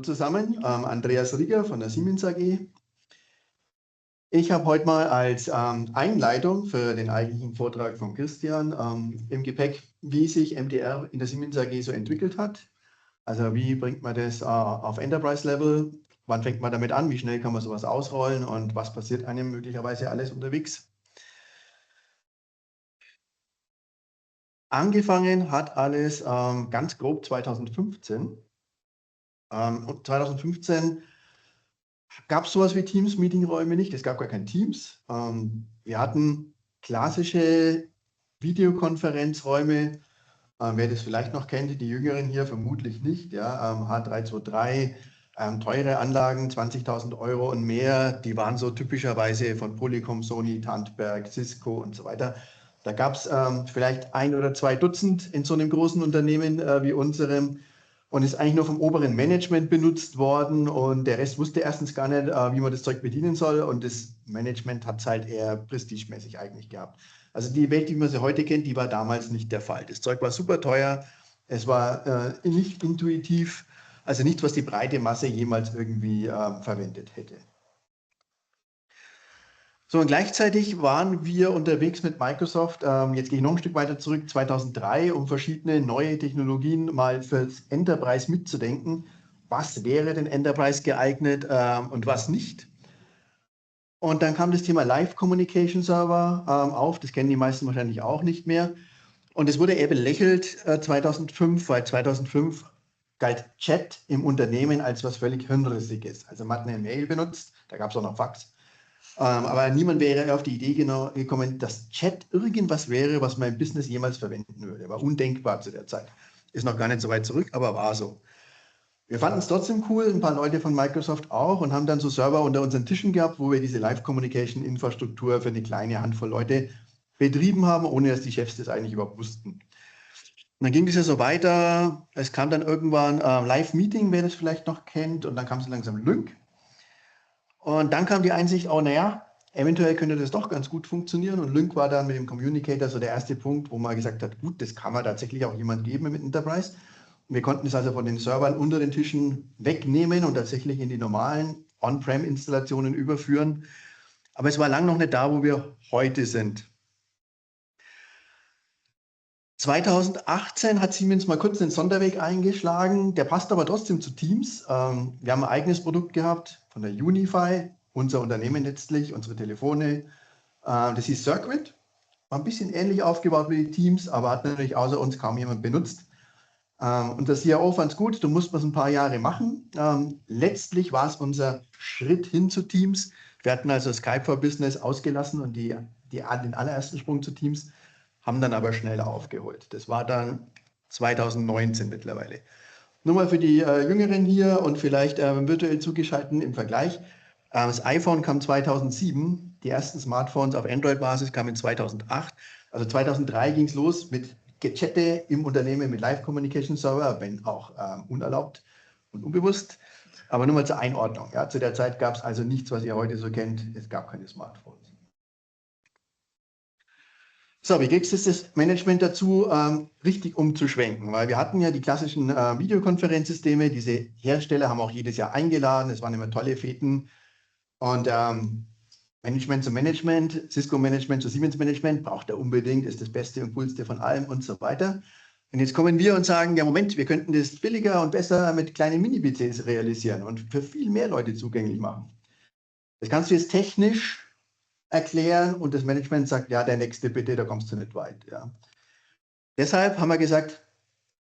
zusammen, Andreas Rieger von der Siemens AG. Ich habe heute mal als Einleitung für den eigentlichen Vortrag von Christian im Gepäck, wie sich MDR in der Siemens AG so entwickelt hat. Also wie bringt man das auf Enterprise-Level? Wann fängt man damit an? Wie schnell kann man sowas ausrollen? Und was passiert einem möglicherweise alles unterwegs? Angefangen hat alles ganz grob 2015. Und 2015 gab es sowas wie Teams, Meetingräume nicht. Es gab gar kein Teams. Wir hatten klassische Videokonferenzräume. Wer das vielleicht noch kennt, die Jüngeren hier vermutlich nicht. Ja, H323, teure Anlagen, 20.000 € und mehr. Die waren so typischerweise von Polycom, Sony, Tandberg, Cisco und so weiter. Da gab es vielleicht 1 oder 2 Dutzend in so einem großen Unternehmen wie unserem und ist eigentlich nur vom oberen Management benutzt worden und der Rest wusste erstens gar nicht, wie man das Zeug bedienen soll und das Management hat es halt eher prestigemäßig eigentlich gehabt. Also die Welt, wie man sie heute kennt, die war damals nicht der Fall. Das Zeug war super teuer, es war nicht intuitiv, also nichts, was die breite Masse jemals irgendwie verwendet hätte. So, und gleichzeitig waren wir unterwegs mit Microsoft, jetzt gehe ich noch ein Stück weiter zurück, 2003, um verschiedene neue Technologien mal fürs Enterprise mitzudenken. Was wäre denn Enterprise geeignet und was nicht? Und dann kam das Thema Live Communication Server auf, das kennen die meisten wahrscheinlich auch nicht mehr. Und es wurde eher belächelt 2005, weil 2005 galt Chat im Unternehmen als was völlig Hirnrissiges. Also man hat eine Mail benutzt, da gab es auch noch Fax. Aber niemand wäre auf die Idee gekommen, dass Chat irgendwas wäre, was man im Business jemals verwenden würde. War undenkbar zu der Zeit. Ist noch gar nicht so weit zurück, aber war so. Wir fanden es trotzdem cool, ein paar Leute von Microsoft auch, und haben dann so Server unter unseren Tischen gehabt, wo wir diese Live-Communication-Infrastruktur für eine kleine Handvoll Leute betrieben haben, ohne dass die Chefs das eigentlich überhaupt wussten. Und dann ging es ja so weiter. Es kam dann irgendwann Live-Meeting, wer das vielleicht noch kennt, und dann kam so langsam Lync. Und dann kam die Einsicht, oh naja, eventuell könnte das doch ganz gut funktionieren. Und Lync war dann mit dem Communicator so der erste Punkt, wo man gesagt hat, gut, das kann man tatsächlich auch jemand geben mit Enterprise. Und wir konnten es also von den Servern unter den Tischen wegnehmen und tatsächlich in die normalen On-Prem-Installationen überführen. Aber es war lange noch nicht da, wo wir heute sind. 2018 hat Siemens mal kurz den Sonderweg eingeschlagen, der passt aber trotzdem zu Teams. Wir haben ein eigenes Produkt gehabt von der Unify, unser Unternehmen letztlich, unsere Telefone. Das hieß Circuit, war ein bisschen ähnlich aufgebaut wie die Teams, aber hat natürlich außer uns kaum jemand benutzt. Und das CIO fand es gut, du musst es ein paar Jahre machen. Letztlich war es unser Schritt hin zu Teams. Wir hatten also Skype for Business ausgelassen und den allerersten Sprung zu Teams haben dann aber schnell aufgeholt. Das war dann 2019 mittlerweile. Nur mal für die Jüngeren hier und vielleicht virtuell zugeschaltet im Vergleich. Das iPhone kam 2007, die ersten Smartphones auf Android-Basis kamen 2008. Also 2003 ging es los mit Chatte im Unternehmen mit Live-Communication-Server, wenn auch unerlaubt und unbewusst. Aber nur mal zur Einordnung. Ja. Zu der Zeit gab es also nichts, was ihr heute so kennt. Es gab keine Smartphones. So, wie kriegst du das Management dazu, richtig umzuschwenken? Weil wir hatten ja die klassischen Videokonferenzsysteme, diese Hersteller haben auch jedes Jahr eingeladen, es waren immer tolle Feten. Und Management zu Management, Cisco-Management zu Siemens-Management braucht er unbedingt, ist das Beste und Coolste von allem und so weiter. Und jetzt kommen wir und sagen, ja Moment, wir könnten das billiger und besser mit kleinen Mini-PCs realisieren und für viel mehr Leute zugänglich machen. Das kannst du jetzt technisch erklären und das Management sagt, ja, der nächste bitte, da kommst du nicht weit. Ja. Deshalb haben wir gesagt,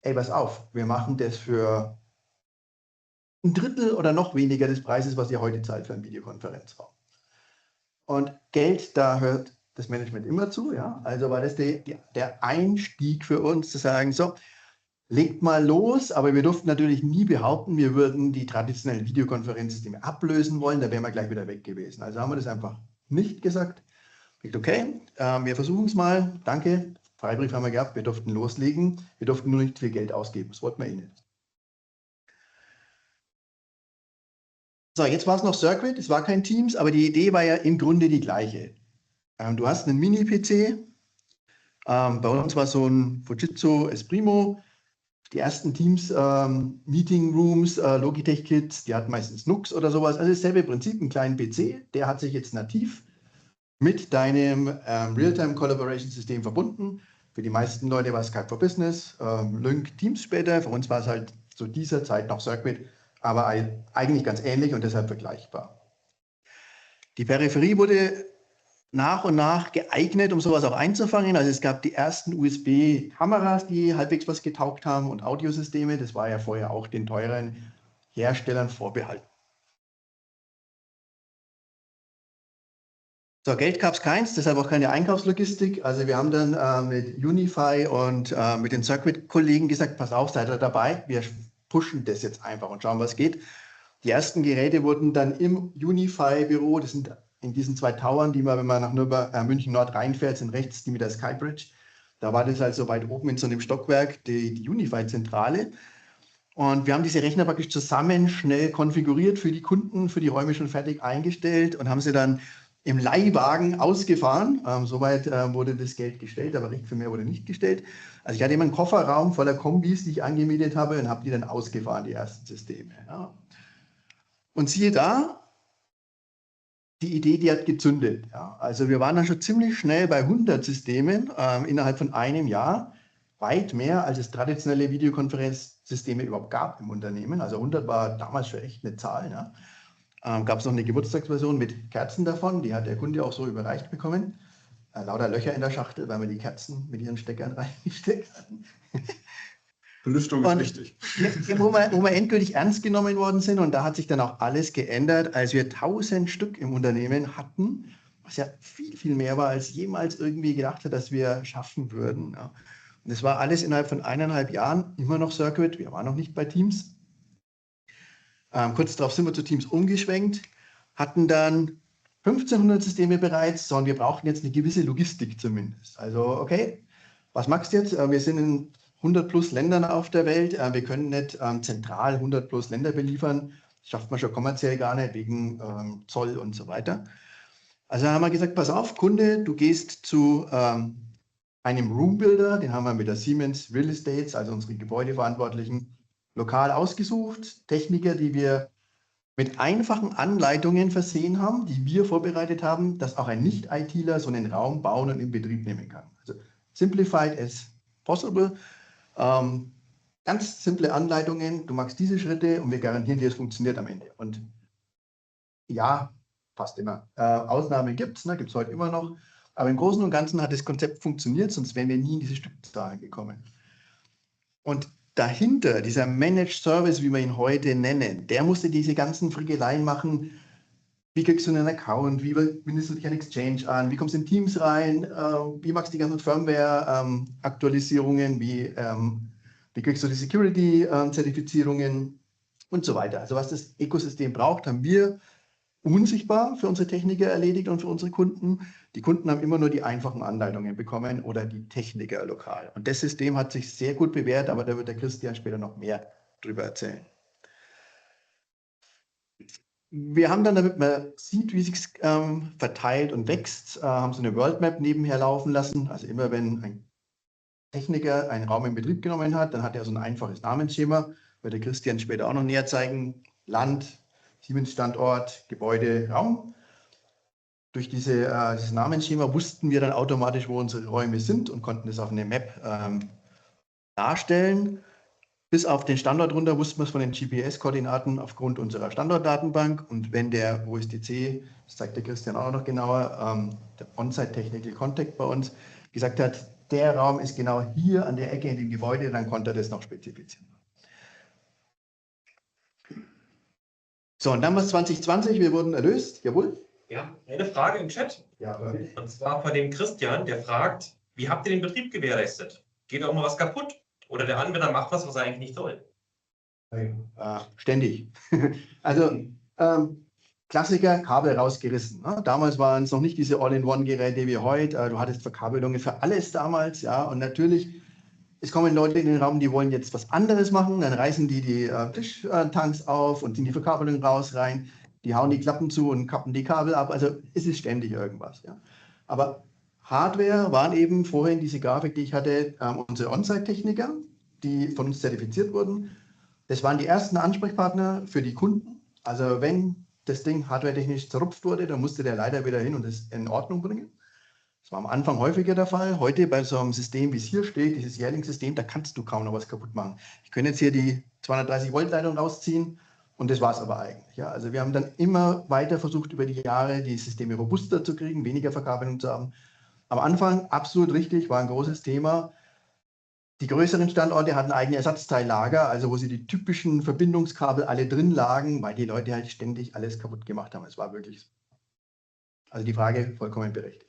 ey, pass auf, wir machen das für ein Drittel oder noch weniger des Preises, was ihr heute zahlt für einen Videokonferenzraum. Und Geld, da hört das Management immer zu. Ja. Also war das der Einstieg für uns, zu sagen, so, legt mal los, aber wir durften natürlich nie behaupten, wir würden die traditionellen Videokonferenzsysteme ablösen wollen, da wären wir gleich wieder weg gewesen. Also haben wir das einfach nicht gesagt. Okay, wir versuchen es mal, danke, Freibrief haben wir gehabt, wir durften loslegen, wir durften nur nicht viel Geld ausgeben, das wollten wir eh nicht. So, jetzt war es noch Circuit, es war kein Teams, aber die Idee war ja im Grunde die gleiche. Du hast einen Mini-PC, bei uns war so ein Fujitsu Esprimo, Die ersten Teams, Meeting Rooms, Logitech-Kits, die hatten meistens Nux oder sowas. Also dasselbe Prinzip, einen kleinen PC, der hat sich jetzt nativ mit deinem Real-Time-Collaboration-System verbunden. Für die meisten Leute war es Skype for Business, Lync Teams später. Für uns war es halt zu dieser Zeit noch Circuit, aber eigentlich ganz ähnlich und deshalb vergleichbar. Die Peripherie wurde nach und nach geeignet, um sowas auch einzufangen. Also es gab die ersten USB-Kameras, die halbwegs was getaugt haben und Audiosysteme. Das war ja vorher auch den teuren Herstellern vorbehalten. So, Geld gab es keins, deshalb auch keine Einkaufslogistik. Also wir haben dann mit Unify und mit den Circuit-Kollegen gesagt, pass auf, seid ihr dabei, wir pushen das jetzt einfach und schauen, was geht. Die ersten Geräte wurden dann im Unify-Büro, das sind in diesen 2 Towern, die man, wenn man nach München Nord reinfährt, sind rechts die mit der Skybridge. Da war das halt so weit oben in so einem Stockwerk, die Unify-Zentrale. Und wir haben diese Rechner praktisch zusammen schnell konfiguriert für die Kunden, für die Räume schon fertig eingestellt und haben sie dann im Leihwagen ausgefahren. Soweit wurde das Geld gestellt, aber recht viel mehr wurde nicht gestellt. Also ich hatte immer einen Kofferraum voller Kombis, die ich angemietet habe und habe die dann ausgefahren, die ersten Systeme. Ja. Und siehe da, die Idee, die hat gezündet. Ja. Also wir waren dann schon ziemlich schnell bei 100 Systemen innerhalb von einem Jahr. Weit mehr, als es traditionelle Videokonferenzsysteme überhaupt gab im Unternehmen. Also 100 war damals schon echt eine Zahl. Ja. Gab es noch eine Geburtstagsversion mit Kerzen davon, die hat der Kunde auch so überreicht bekommen. Lauter Löcher in der Schachtel, weil wir die Kerzen mit ihren Steckern reingesteckt hatten. Belüftung ist wichtig. Wo wir endgültig ernst genommen worden sind, und da hat sich dann auch alles geändert, als wir 1000 Stück im Unternehmen hatten, was ja viel, viel mehr war, als jemals irgendwie gedacht hat, dass wir schaffen würden. Ja. Und das war alles innerhalb von 1,5 Jahren, immer noch Circuit, wir waren noch nicht bei Teams. Kurz darauf sind wir zu Teams umgeschwenkt, hatten dann 1500 Systeme bereits, sondern wir brauchten jetzt eine gewisse Logistik zumindest. Also, okay, was machst du jetzt? Wir sind in 100 plus Ländern auf der Welt. Wir können nicht zentral 100 plus Länder beliefern. Das schafft man schon kommerziell gar nicht, wegen Zoll und so weiter. Also haben wir gesagt, pass auf, Kunde, du gehst zu einem Roombuilder, den haben wir mit der Siemens Real Estates, also unsere Gebäudeverantwortlichen, lokal ausgesucht, Techniker, die wir mit einfachen Anleitungen versehen haben, die wir vorbereitet haben, dass auch ein Nicht-ITler so einen Raum bauen und in Betrieb nehmen kann. Also simplified as possible. Ganz simple Anleitungen, du machst diese Schritte und wir garantieren dir, es funktioniert am Ende. Und ja, fast immer. Ausnahmen gibt es, ne, gibt es heute immer noch. Aber im Großen und Ganzen hat das Konzept funktioniert, sonst wären wir nie in diese Stückzahlen gekommen. Und dahinter, dieser Managed Service, wie wir ihn heute nennen, der musste diese ganzen Frickeleien machen. Wie kriegst du einen Account? Wie bindest du dich an Exchange an? Wie kommst du in Teams rein? Wie machst du die ganzen Firmware-Aktualisierungen? Wie kriegst du die Security-Zertifizierungen und so weiter? Also was das Ökosystem braucht, haben wir unsichtbar für unsere Techniker erledigt und für unsere Kunden. Die Kunden haben immer nur die einfachen Anleitungen bekommen oder die Techniker lokal. Und das System hat sich sehr gut bewährt, aber da wird der Christian später noch mehr drüber erzählen. Wir haben dann, damit man sieht, wie sich verteilt und wächst, haben so eine World Map nebenher laufen lassen. Also immer wenn ein Techniker einen Raum in Betrieb genommen hat, dann hat er so ein einfaches Namensschema, wird der Christian später auch noch näher zeigen. Land, Siemens-Standort, Gebäude, Raum. Durch dieses Namensschema wussten wir dann automatisch, wo unsere Räume sind und konnten das auf eine Map darstellen. Bis auf den Standort runter wussten wir es von den GPS-Koordinaten aufgrund unserer Standortdatenbank. Und wenn der OSDC, das zeigt der Christian auch noch genauer, der On-Site Technical Contact bei uns, gesagt hat, der Raum ist genau hier an der Ecke in dem Gebäude, dann konnte er das noch spezifizieren. So, und dann war es 2020, wir wurden erlöst, jawohl. Ja, eine Frage im Chat. Ja, und zwar von dem Christian, der fragt, wie habt ihr den Betrieb gewährleistet? Geht auch mal was kaputt? Oder der Anwender macht was er eigentlich nicht soll? Ständig. Also Klassiker, Kabel rausgerissen. Ne? Damals waren es noch nicht diese All-in-One-Geräte wie heute. Du hattest Verkabelungen für alles damals. Ja? Und natürlich, es kommen Leute in den Raum, die wollen jetzt was anderes machen. Dann reißen die Tischtanks auf und ziehen die Verkabelungen raus, rein. Die hauen die Klappen zu und kappen die Kabel ab. Also es ist ständig irgendwas. Ja? Aber Hardware waren eben vorhin diese Grafik, die ich hatte, unsere On-Site-Techniker. die von uns zertifiziert wurden. Das waren die ersten Ansprechpartner für die Kunden. Also wenn das Ding hardwaretechnisch zerrupft wurde, dann musste der leider wieder hin und es in Ordnung bringen. Das war am Anfang häufiger der Fall. Heute bei so einem System, wie es hier steht, dieses Yearling-System, da kannst du kaum noch was kaputt machen. Ich könnte jetzt hier die 230-Volt-Leitung rausziehen und das war es aber eigentlich. Ja, also wir haben dann immer weiter versucht, über die Jahre die Systeme robuster zu kriegen, weniger Verkabelung zu haben. Am Anfang absolut richtig, war ein großes Thema. Die größeren Standorte hatten eigene Ersatzteillager, also wo sie die typischen Verbindungskabel alle drin lagen, weil die Leute halt ständig alles kaputt gemacht haben. Es war wirklich so. Also die Frage vollkommen berechtigt.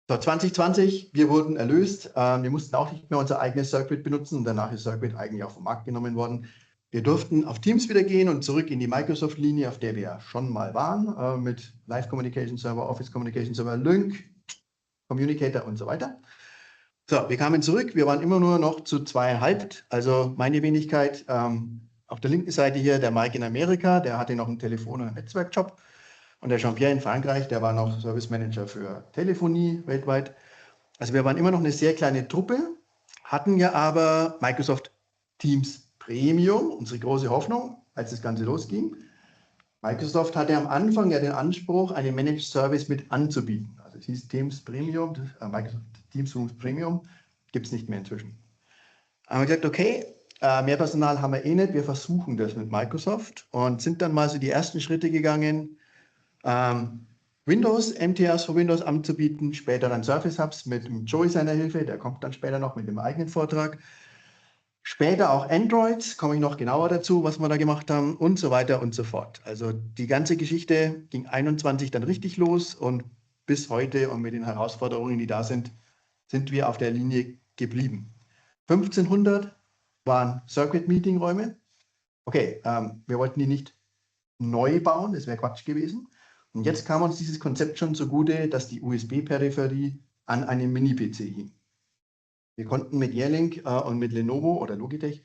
So, 2020, wir wurden erlöst. Wir mussten auch nicht mehr unser eigenes Circuit benutzen. Danach ist Circuit eigentlich auch vom Markt genommen worden. Wir durften auf Teams wieder gehen und zurück in die Microsoft-Linie, auf der wir schon mal waren, mit Live Communication Server, Office Communication Server, Lync, Communicator und so weiter. So, wir kamen zurück. Wir waren immer nur noch zu 2,5. Also meine Wenigkeit, auf der linken Seite hier der Mike in Amerika, der hatte noch einen Telefon- und einen Netzwerkjob. Und der Jean-Pierre in Frankreich, der war noch Service Manager für Telefonie weltweit. Also wir waren immer noch eine sehr kleine Truppe, hatten ja aber Microsoft Teams Premium, unsere große Hoffnung, als das Ganze losging. Microsoft hatte am Anfang ja den Anspruch, einen Managed Service mit anzubieten. Also es hieß Teams Premium, Microsoft Teams Rooms Premium, gibt es nicht mehr inzwischen. Haben wir gesagt, okay, mehr Personal haben wir eh nicht, wir versuchen das mit Microsoft und sind dann mal so die ersten Schritte gegangen, Windows, MTRs für Windows anzubieten, später dann Surface Hubs mit Joey seiner Hilfe, der kommt dann später noch mit dem eigenen Vortrag. Später auch Android, komme ich noch genauer dazu, was wir da gemacht haben und so weiter und so fort. Also die ganze Geschichte ging 21 dann richtig los und bis heute und mit den Herausforderungen, die da sind, sind wir auf der Linie geblieben. 1500 waren Circuit-Meeting-Räume. Okay, wir wollten die nicht neu bauen, das wäre Quatsch gewesen. Und jetzt kam uns dieses Konzept schon zugute, dass die USB-Peripherie an einem Mini-PC hing. Wir konnten mit Yearlink und mit Lenovo oder Logitech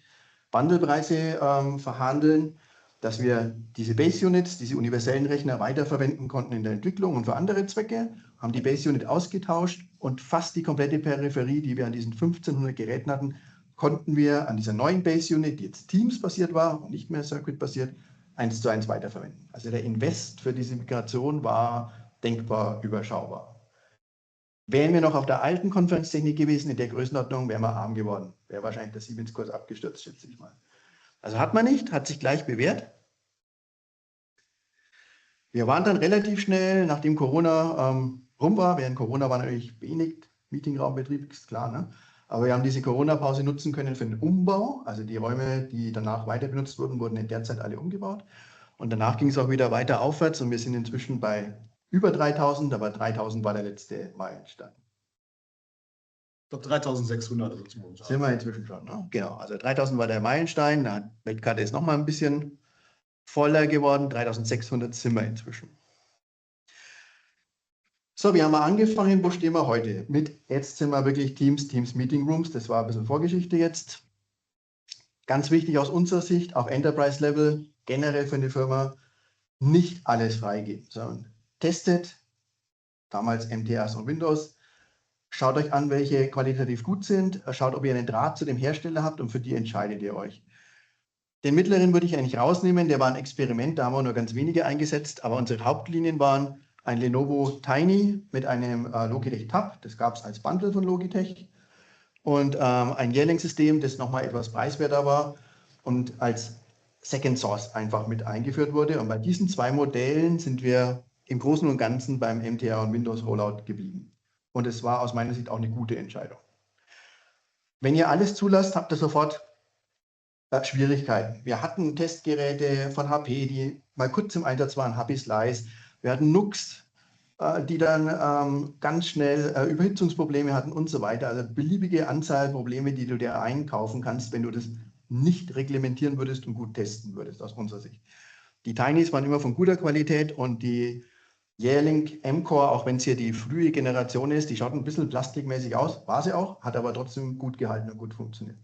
Bundlepreise verhandeln, dass wir diese Base-Units, diese universellen Rechner weiterverwenden konnten in der Entwicklung und für andere Zwecke, haben die Base-Unit ausgetauscht und fast die komplette Peripherie, die wir an diesen 1500 Geräten hatten, konnten wir an dieser neuen Base-Unit, die jetzt Teams-basiert war und nicht mehr Circuit-basiert, 1:1 weiterverwenden. Also der Invest für diese Migration war denkbar überschaubar. Wären wir noch auf der alten Konferenztechnik gewesen, in der Größenordnung, wären wir arm geworden. Wäre wahrscheinlich der Siemens-Kurs abgestürzt, schätze ich mal. Also hat man nicht, hat sich gleich bewährt. Wir waren dann relativ schnell, nachdem Corona rum war, während Corona war natürlich wenig Meetingraumbetrieb, ist klar, ne? Aber wir haben diese Corona-Pause nutzen können für den Umbau. Also die Räume, die danach weiter benutzt wurden, wurden in der Zeit alle umgebaut. Und danach ging es auch wieder weiter aufwärts und wir sind inzwischen bei über 3000, aber 3000 war der letzte Meilenstein. Ich glaube 3600 also zum Moment. Sind wir inzwischen schon, ne? Genau, also 3000 war der Meilenstein, die Weltkarte ist nochmal ein bisschen voller geworden, 3600 sind wir inzwischen. So, wir haben mal angefangen, wo stehen wir heute? Jetzt sind wir wirklich Teams Meeting Rooms, das war ein bisschen Vorgeschichte jetzt. Ganz wichtig aus unserer Sicht, auf Enterprise-Level, generell für eine Firma, nicht alles freigeben, sondern testet, damals MTRs und Windows, schaut euch an, welche qualitativ gut sind, schaut, ob ihr einen Draht zu dem Hersteller habt und für die entscheidet ihr euch. Den mittleren würde ich eigentlich rausnehmen, der war ein Experiment, da haben wir nur ganz wenige eingesetzt, aber unsere Hauptlinien waren ein Lenovo Tiny mit einem Logitech Tab, das gab es als Bundle von Logitech, und ein Yearling-System, das nochmal etwas preiswerter war und als Second Source einfach mit eingeführt wurde. Und bei diesen zwei Modellen sind wir im Großen und Ganzen beim MTR und Windows Rollout geblieben. Und es war aus meiner Sicht auch eine gute Entscheidung. Wenn ihr alles zulasst, habt ihr sofort Schwierigkeiten. Wir hatten Testgeräte von HP, die mal kurz im Einsatz waren, HP Slice. Wir hatten NUCs, die dann ganz schnell Überhitzungsprobleme hatten und so weiter. Also beliebige Anzahl Probleme, die du dir einkaufen kannst, wenn du das nicht reglementieren würdest und gut testen würdest, aus unserer Sicht. Die Tinys waren immer von guter Qualität und die Yearlink M-Core, auch wenn es hier die frühe Generation ist, die schaut ein bisschen plastikmäßig aus, war sie auch, hat aber trotzdem gut gehalten und gut funktioniert.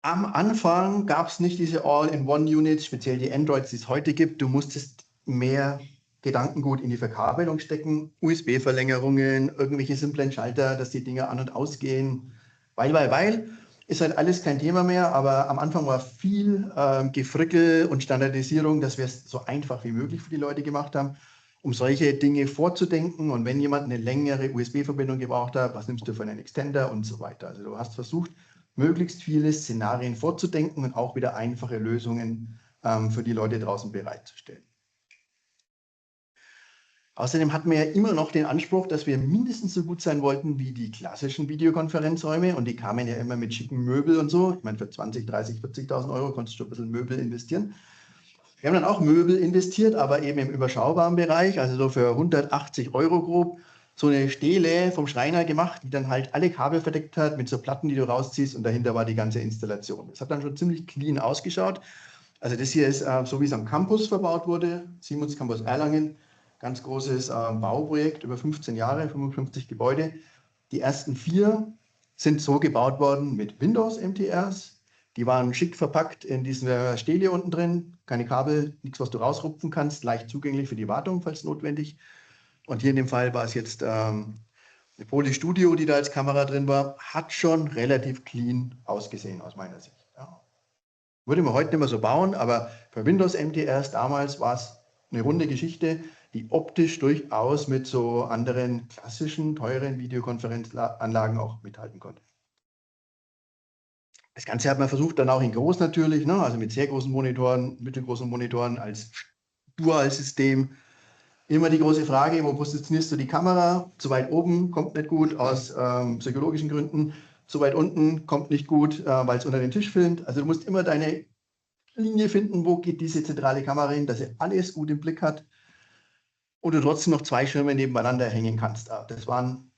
Am Anfang gab es nicht diese All-in-One-Units, speziell die Androids, die es heute gibt. Du musstest mehr Gedankengut in die Verkabelung stecken, USB-Verlängerungen, irgendwelche simplen Schalter, dass die Dinge an- und ausgehen, weil, ist halt alles kein Thema mehr, aber am Anfang war viel Gefrickel und Standardisierung, dass wir es so einfach wie möglich für die Leute gemacht haben, um solche Dinge vorzudenken und wenn jemand eine längere USB-Verbindung gebraucht hat, was nimmst du für einen Extender und so weiter. Also du hast versucht, möglichst viele Szenarien vorzudenken und auch wieder einfache Lösungen für die Leute draußen bereitzustellen. Außerdem hatten wir ja immer noch den Anspruch, dass wir mindestens so gut sein wollten wie die klassischen Videokonferenzräume und die kamen ja immer mit schicken Möbel und so. Ich meine, für 20, 30, 40.000 Euro konntest du ein bisschen Möbel investieren. Wir haben dann auch Möbel investiert, aber eben im überschaubaren Bereich, also so für 180 Euro grob, so eine Stele vom Schreiner gemacht, die dann halt alle Kabel verdeckt hat mit so Platten, die du rausziehst und dahinter war die ganze Installation. Das hat dann schon ziemlich clean ausgeschaut. Also das hier ist so, wie es am Campus verbaut wurde, Siemens Campus Erlangen. Ganz großes Bauprojekt über 15 Jahre, 55 Gebäude. Die ersten 4 sind so gebaut worden mit Windows MTRs. Die waren schick verpackt in dieser Stele unten drin. Keine Kabel, nichts, was du rausrupfen kannst. Leicht zugänglich für die Wartung, falls notwendig. Und hier in dem Fall war es jetzt eine Poly Studio, die da als Kamera drin war. Hat schon relativ clean ausgesehen aus meiner Sicht. Ja. Würde man heute nicht mehr so bauen, aber für Windows MTRs damals war es eine runde Geschichte, die optisch durchaus mit so anderen klassischen, teuren Videokonferenzanlagen auch mithalten konnte. Das Ganze hat man versucht, dann auch in groß natürlich, ne? Also mit sehr großen Monitoren, mittelgroßen Monitoren als Dual-System. Immer die große Frage, wo positionierst du die Kamera? Zu weit oben kommt nicht gut aus psychologischen Gründen. Zu weit unten kommt nicht gut, weil es unter den Tisch filmt. Also du musst immer deine Linie finden, wo geht diese zentrale Kamera hin, dass sie alles gut im Blick hat und du trotzdem noch 2 Schirme nebeneinander hängen kannst. Das waren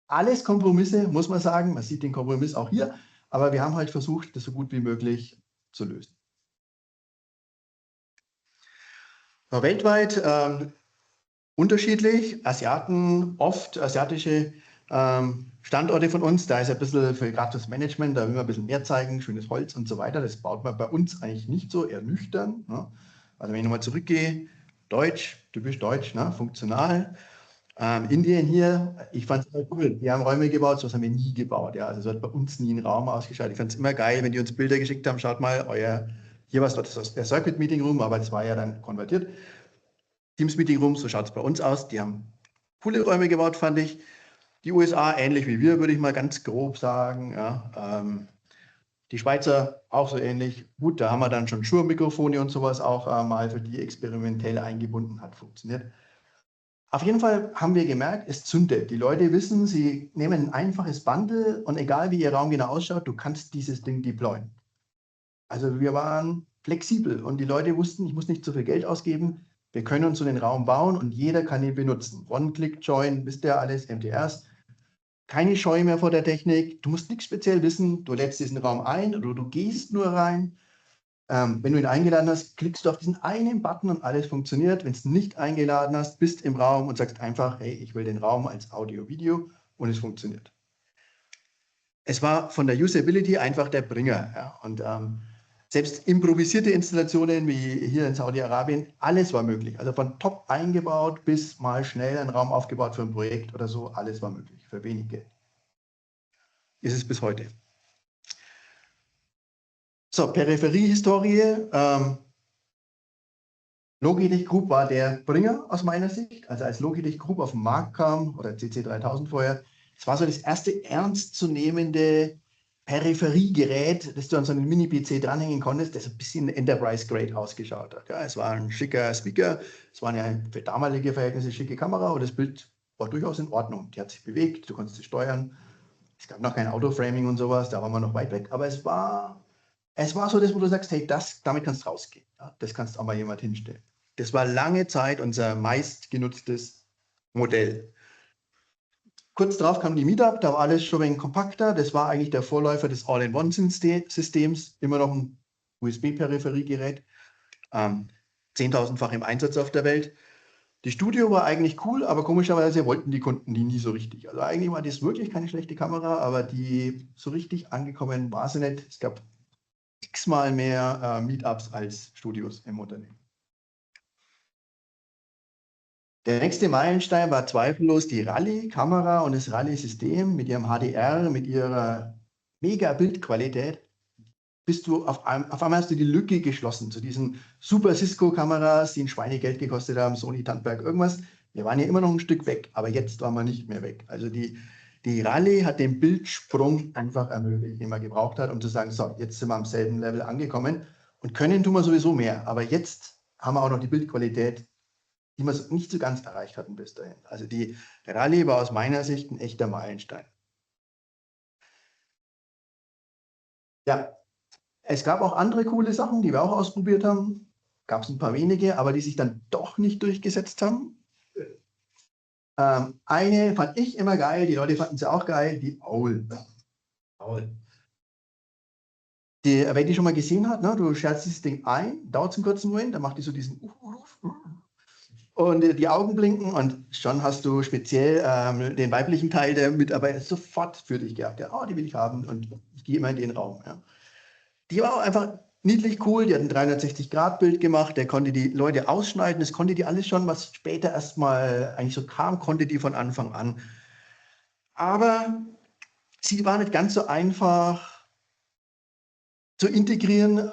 alles Kompromisse, muss man sagen. Man sieht den Kompromiss auch hier, aber wir haben halt versucht, das so gut wie möglich zu lösen. Weltweit unterschiedlich. Asiatische Standorte von uns, da ist ein bisschen für gerade das Management, da will man ein bisschen mehr zeigen, schönes Holz und so weiter. Das baut man bei uns eigentlich nicht so, eher nüchtern. Ne? Also wenn ich nochmal zurückgehe, Deutsch, typisch deutsch, ne? Funktional. Indien hier, ich fand es immer cool. Die haben Räume gebaut, sowas haben wir nie gebaut. Ja? Also so hat bei uns nie ein Raum ausgeschaut. Ich fand es immer geil, wenn die uns Bilder geschickt haben, schaut mal, hier war es der Circuit Meeting Room, aber das war ja dann konvertiert. Teams Meeting Room, so schaut es bei uns aus. Die haben coole Räume gebaut, fand ich. Die USA ähnlich wie wir, würde ich mal ganz grob sagen. Ja. Die Schweizer auch so ähnlich. Gut, da haben wir dann schon Shure-Mikrofone und sowas auch mal für die experimentell eingebunden, hat funktioniert. Auf jeden Fall haben wir gemerkt, es zündet. Die Leute wissen, sie nehmen ein einfaches Bundle und egal wie ihr Raum genau ausschaut, du kannst dieses Ding deployen. Also wir waren flexibel und die Leute wussten, ich muss nicht zu viel Geld ausgeben. Wir können uns so den Raum bauen und jeder kann ihn benutzen. One-Click-Join, wisst ihr alles, MTRs. Keine Scheu mehr vor der Technik. Du musst nichts speziell wissen. Du lädst diesen Raum ein oder du gehst nur rein. Wenn du ihn eingeladen hast, klickst du auf diesen einen Button und alles funktioniert. Wenn du nicht eingeladen hast, bist im Raum und sagst einfach, hey, ich will den Raum als Audio-Video und es funktioniert. Es war von der Usability einfach der Bringer. Ja. Und selbst improvisierte Installationen wie hier in Saudi-Arabien, alles war möglich. Also von top eingebaut bis mal schnell einen Raum aufgebaut für ein Projekt oder so, alles war möglich, für wenig Geld. Ist es bis heute. So, Peripheriehistorie. Logitech Group war der Bringer aus meiner Sicht. Also als Logitech Group auf den Markt kam, oder CC3000 vorher, es war so das erste ernstzunehmende Peripheriegerät, das du an so einen Mini-PC dranhängen konntest, das ein bisschen Enterprise-Grade ausgeschaut hat. Ja, es war ein schicker Speaker, es war eine für damalige Verhältnisse schicke Kamera und das Bild war durchaus in Ordnung. Die hat sich bewegt, du konntest sie steuern. Es gab noch kein Autoframing und sowas, da waren wir noch weit weg. Aber es war so das, wo du sagst, hey, damit kannst du rausgehen. Ja, das kannst auch mal jemand hinstellen. Das war lange Zeit unser meistgenutztes Modell. Kurz darauf kam die Meetup, da war alles schon ein wenig kompakter. Das war eigentlich der Vorläufer des All-in-One-Systems, immer noch ein USB-Peripheriegerät, 10.000-fach im Einsatz auf der Welt. Die Studio war eigentlich cool, aber komischerweise wollten die Kunden die nie so richtig. Also eigentlich war das wirklich keine schlechte Kamera, aber die so richtig angekommen war sie nicht. Es gab x-mal mehr Meetups als Studios im Unternehmen. Der nächste Meilenstein war zweifellos die Rallye-Kamera und das Rallye-System mit ihrem HDR, mit ihrer mega Bildqualität. Auf einmal hast du die Lücke geschlossen zu diesen super Cisco-Kameras, die ein Schweinegeld gekostet haben, Sony, Tandberg, irgendwas. Wir waren ja immer noch ein Stück weg, aber jetzt waren wir nicht mehr weg. Also die Rallye hat den Bildsprung einfach ermöglicht, den man gebraucht hat, um zu sagen, so, jetzt sind wir am selben Level angekommen und können tun wir sowieso mehr. Aber jetzt haben wir auch noch die Bildqualität, die wir nicht so ganz erreicht hatten bis dahin. Also die Rallye war aus meiner Sicht ein echter Meilenstein. Ja, es gab auch andere coole Sachen, die wir auch ausprobiert haben. Gab es ein paar wenige, aber die sich dann doch nicht durchgesetzt haben. Eine fand ich immer geil, die Leute fanden sie auch geil, die Owl. Owl. Wer die schon mal gesehen hat, ne, du schaltest dieses Ding ein, dauert es einen kurzen Moment, dann macht die so diesen und die Augen blinken und schon hast du speziell den weiblichen Teil der Mitarbeiter sofort für dich gehabt. Ja, oh, die will ich haben und ich gehe immer in den Raum. Ja. Die war auch einfach niedlich cool, die hat ein 360-Grad-Bild gemacht, der konnte die Leute ausschneiden, das konnte die alles schon, was später erstmal eigentlich so kam, konnte die von Anfang an. Aber sie war nicht ganz so einfach zu integrieren,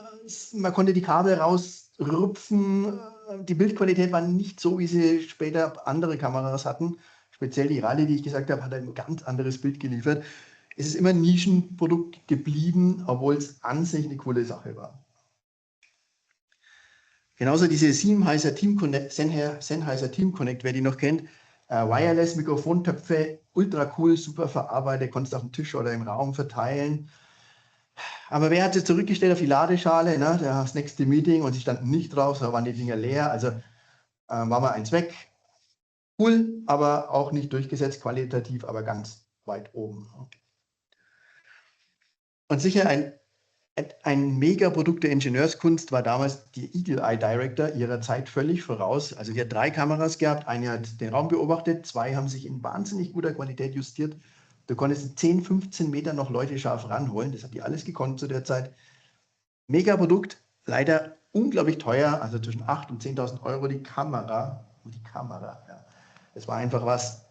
man konnte die Kabel rausrupfen, die Bildqualität war nicht so, wie sie später andere Kameras hatten. Speziell die Rallye, die ich gesagt habe, hat ein ganz anderes Bild geliefert. Es ist immer ein Nischenprodukt geblieben, obwohl es an sich eine coole Sache war. Genauso diese Sennheiser Team Connect, wer die noch kennt, Wireless-Mikrofontöpfe, ultra cool, super verarbeitet, konntest auf dem Tisch oder im Raum verteilen. Aber wer hat sie zurückgestellt auf die Ladeschale, ne? Das nächste Meeting und sie standen nicht drauf, da waren die Dinger leer, also war mal eins weg. Cool, aber auch nicht durchgesetzt, qualitativ, aber ganz weit oben. Und sicher ein Megaprodukt der Ingenieurskunst war damals die Eagle Eye Director ihrer Zeit völlig voraus. Also die hat 3 Kameras gehabt, eine hat den Raum beobachtet, 2 haben sich in wahnsinnig guter Qualität justiert. Du konntest in 10, 15 Metern noch Leute scharf ranholen, das hat die alles gekonnt zu der Zeit. Megaprodukt, leider unglaublich teuer, also zwischen 8.000 und 10.000 Euro die Kamera. Ja. Das war einfach was,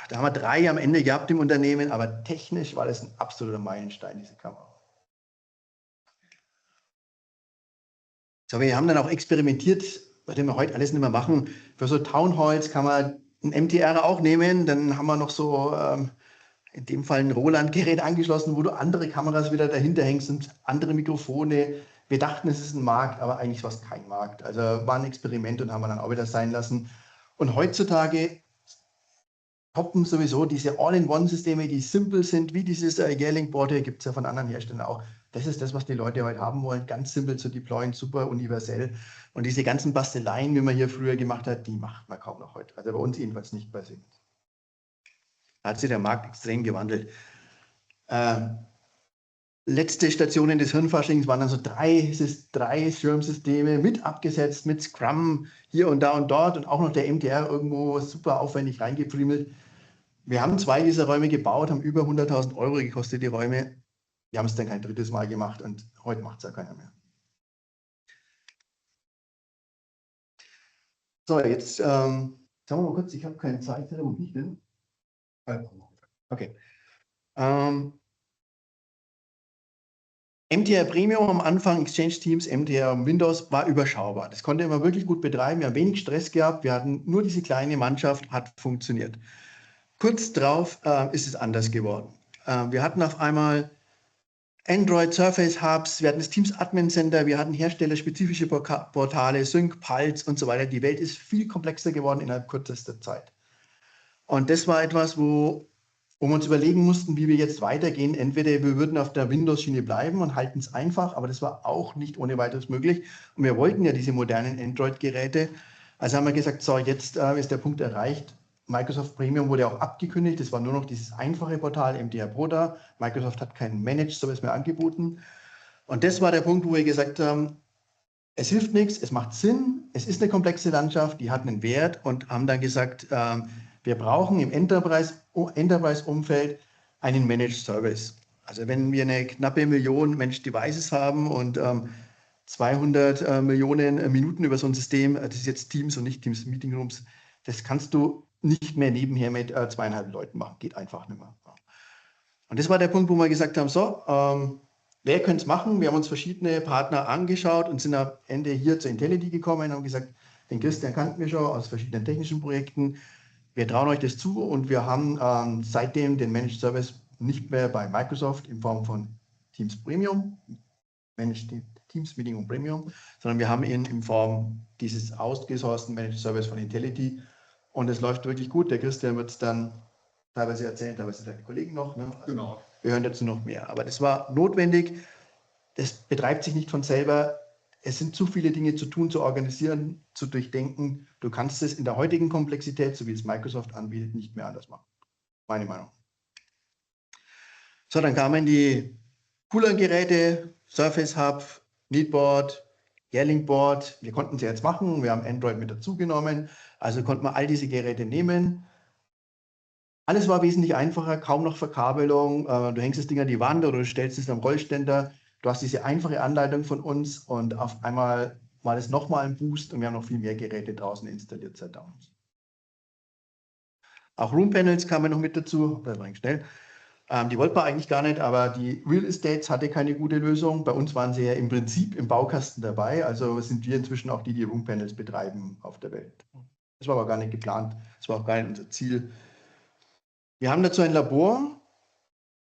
da haben wir 3 am Ende gehabt im Unternehmen, aber technisch war das ein absoluter Meilenstein, diese Kamera. So, wir haben dann auch experimentiert, was wir heute alles nicht mehr machen. Für so Townhalls kann man ein MTR auch nehmen. Dann haben wir noch so, in dem Fall ein Roland-Gerät angeschlossen, wo du andere Kameras wieder dahinter hängst und andere Mikrofone. Wir dachten, es ist ein Markt, aber eigentlich war es kein Markt. Also war ein Experiment und haben wir dann auch wieder sein lassen. Und heutzutage toppen sowieso diese All-in-One-Systeme, die simpel sind, wie dieses Yearling-Board, gibt es ja von anderen Herstellern auch. Das ist das, was die Leute heute haben wollen, ganz simpel zu deployen, super universell. Und diese ganzen Basteleien, wie man hier früher gemacht hat, die macht man kaum noch heute. Also bei uns jedenfalls nicht bei Siemens. Da hat sich der Markt extrem gewandelt. Letzte Stationen des Hirnfaschings waren dann so 3 Schirmsysteme mit abgesetzt, mit Scrum hier und da und dort und auch noch der MTR irgendwo super aufwendig reingefriemelt. Wir haben 2 dieser Räume gebaut, haben über 100.000 Euro gekostet, die Räume. Wir haben es dann kein drittes Mal gemacht und heute macht es ja keiner mehr. So, jetzt sagen wir mal kurz, ich habe keine Zeit, wo bin ich denn? Okay. MTR Premium am Anfang, Exchange Teams, MTR Windows war überschaubar. Das konnte man wirklich gut betreiben. Wir haben wenig Stress gehabt. Wir hatten nur diese kleine Mannschaft, hat funktioniert. Kurz drauf ist es anders geworden. Wir hatten auf einmal Android Surface Hubs, wir hatten das Teams Admin Center, wir hatten herstellerspezifische Portale, Sync, Pulse und so weiter. Die Welt ist viel komplexer geworden innerhalb kürzester Zeit. Und das war etwas, wo wir uns überlegen mussten, wie wir jetzt weitergehen. Entweder wir würden auf der Windows-Schiene bleiben und halten es einfach, aber das war auch nicht ohne weiteres möglich. Und wir wollten ja diese modernen Android-Geräte. Also haben wir gesagt, so, jetzt ist der Punkt erreicht. Microsoft Premium wurde auch abgekündigt. Es war nur noch dieses einfache Portal MTR Pro da. Microsoft hat keinen Managed Service mehr angeboten. Und das war der Punkt, wo wir gesagt haben, es hilft nichts, es macht Sinn, es ist eine komplexe Landschaft, die hat einen Wert und haben dann gesagt, wir brauchen im Enterprise-Umfeld einen Managed Service. Also wenn wir eine knappe Million Managed Devices haben und 200 Millionen Minuten über so ein System, das ist jetzt Teams und nicht Teams Meeting Rooms, Das kannst du nicht mehr nebenher mit 2,5 Leuten machen. Geht einfach nicht mehr. Und das war der Punkt, wo wir gesagt haben, so, wer könnte es machen? Wir haben uns verschiedene Partner angeschaut und sind am Ende hier zur Intellity gekommen und haben gesagt, den Christian kannten wir schon aus verschiedenen technischen Projekten. Wir trauen euch das zu und wir haben seitdem den Managed Service nicht mehr bei Microsoft in Form von Teams Premium, Managed Teams Meeting und Premium, sondern wir haben ihn in Form dieses ausgesourcten Managed Service von Intellity und es läuft wirklich gut. Der Christian wird es dann teilweise erzählen, teilweise deine Kollegen noch. Ne? Also Genau. wir hören dazu noch mehr. Aber das war notwendig. Das betreibt sich nicht von selber. Es sind zu viele Dinge zu tun, zu organisieren, zu durchdenken. Du kannst es in der heutigen Komplexität, so wie es Microsoft anbietet, nicht mehr anders machen. Meine Meinung. So, dann kamen die coolen Geräte, Surface Hub, Neatboard, Gearlink Board. Wir konnten sie jetzt machen. Wir haben Android mit dazu genommen. Also konnten wir all diese Geräte nehmen. Alles war wesentlich einfacher, kaum noch Verkabelung. Du hängst das Ding an die Wand oder du stellst es am Rollständer. Du hast diese einfache Anleitung von uns und auf einmal war das nochmal ein Boost und wir haben noch viel mehr Geräte draußen installiert seit damals. Auch Room Panels kamen noch mit dazu, das war schnell. Die wollten wir eigentlich gar nicht, aber die Real Estates hatte keine gute Lösung. Bei uns waren sie ja im Prinzip im Baukasten dabei, also sind wir inzwischen auch die, die Room Panels betreiben auf der Welt. Das war aber gar nicht geplant, das war auch gar nicht unser Ziel. Wir haben dazu ein Labor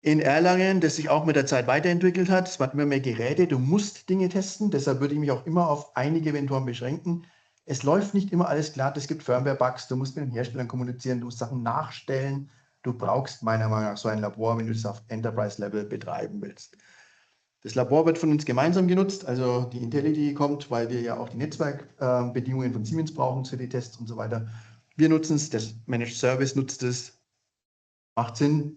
in Erlangen, das sich auch mit der Zeit weiterentwickelt hat. Es hat immer mehr Geräte, du musst Dinge testen, deshalb würde ich mich auch immer auf einige Ventoren beschränken. Es läuft nicht immer alles glatt, es gibt Firmware-Bugs, du musst mit den Herstellern kommunizieren, du musst Sachen nachstellen. Du brauchst meiner Meinung nach so ein Labor, wenn du es auf Enterprise-Level betreiben willst. Das Labor wird von uns gemeinsam genutzt, also die Intellity kommt, weil wir ja auch die Netzwerkbedingungen von Siemens brauchen für die Tests und so weiter. Wir nutzen es, das Managed Service nutzt es, macht Sinn,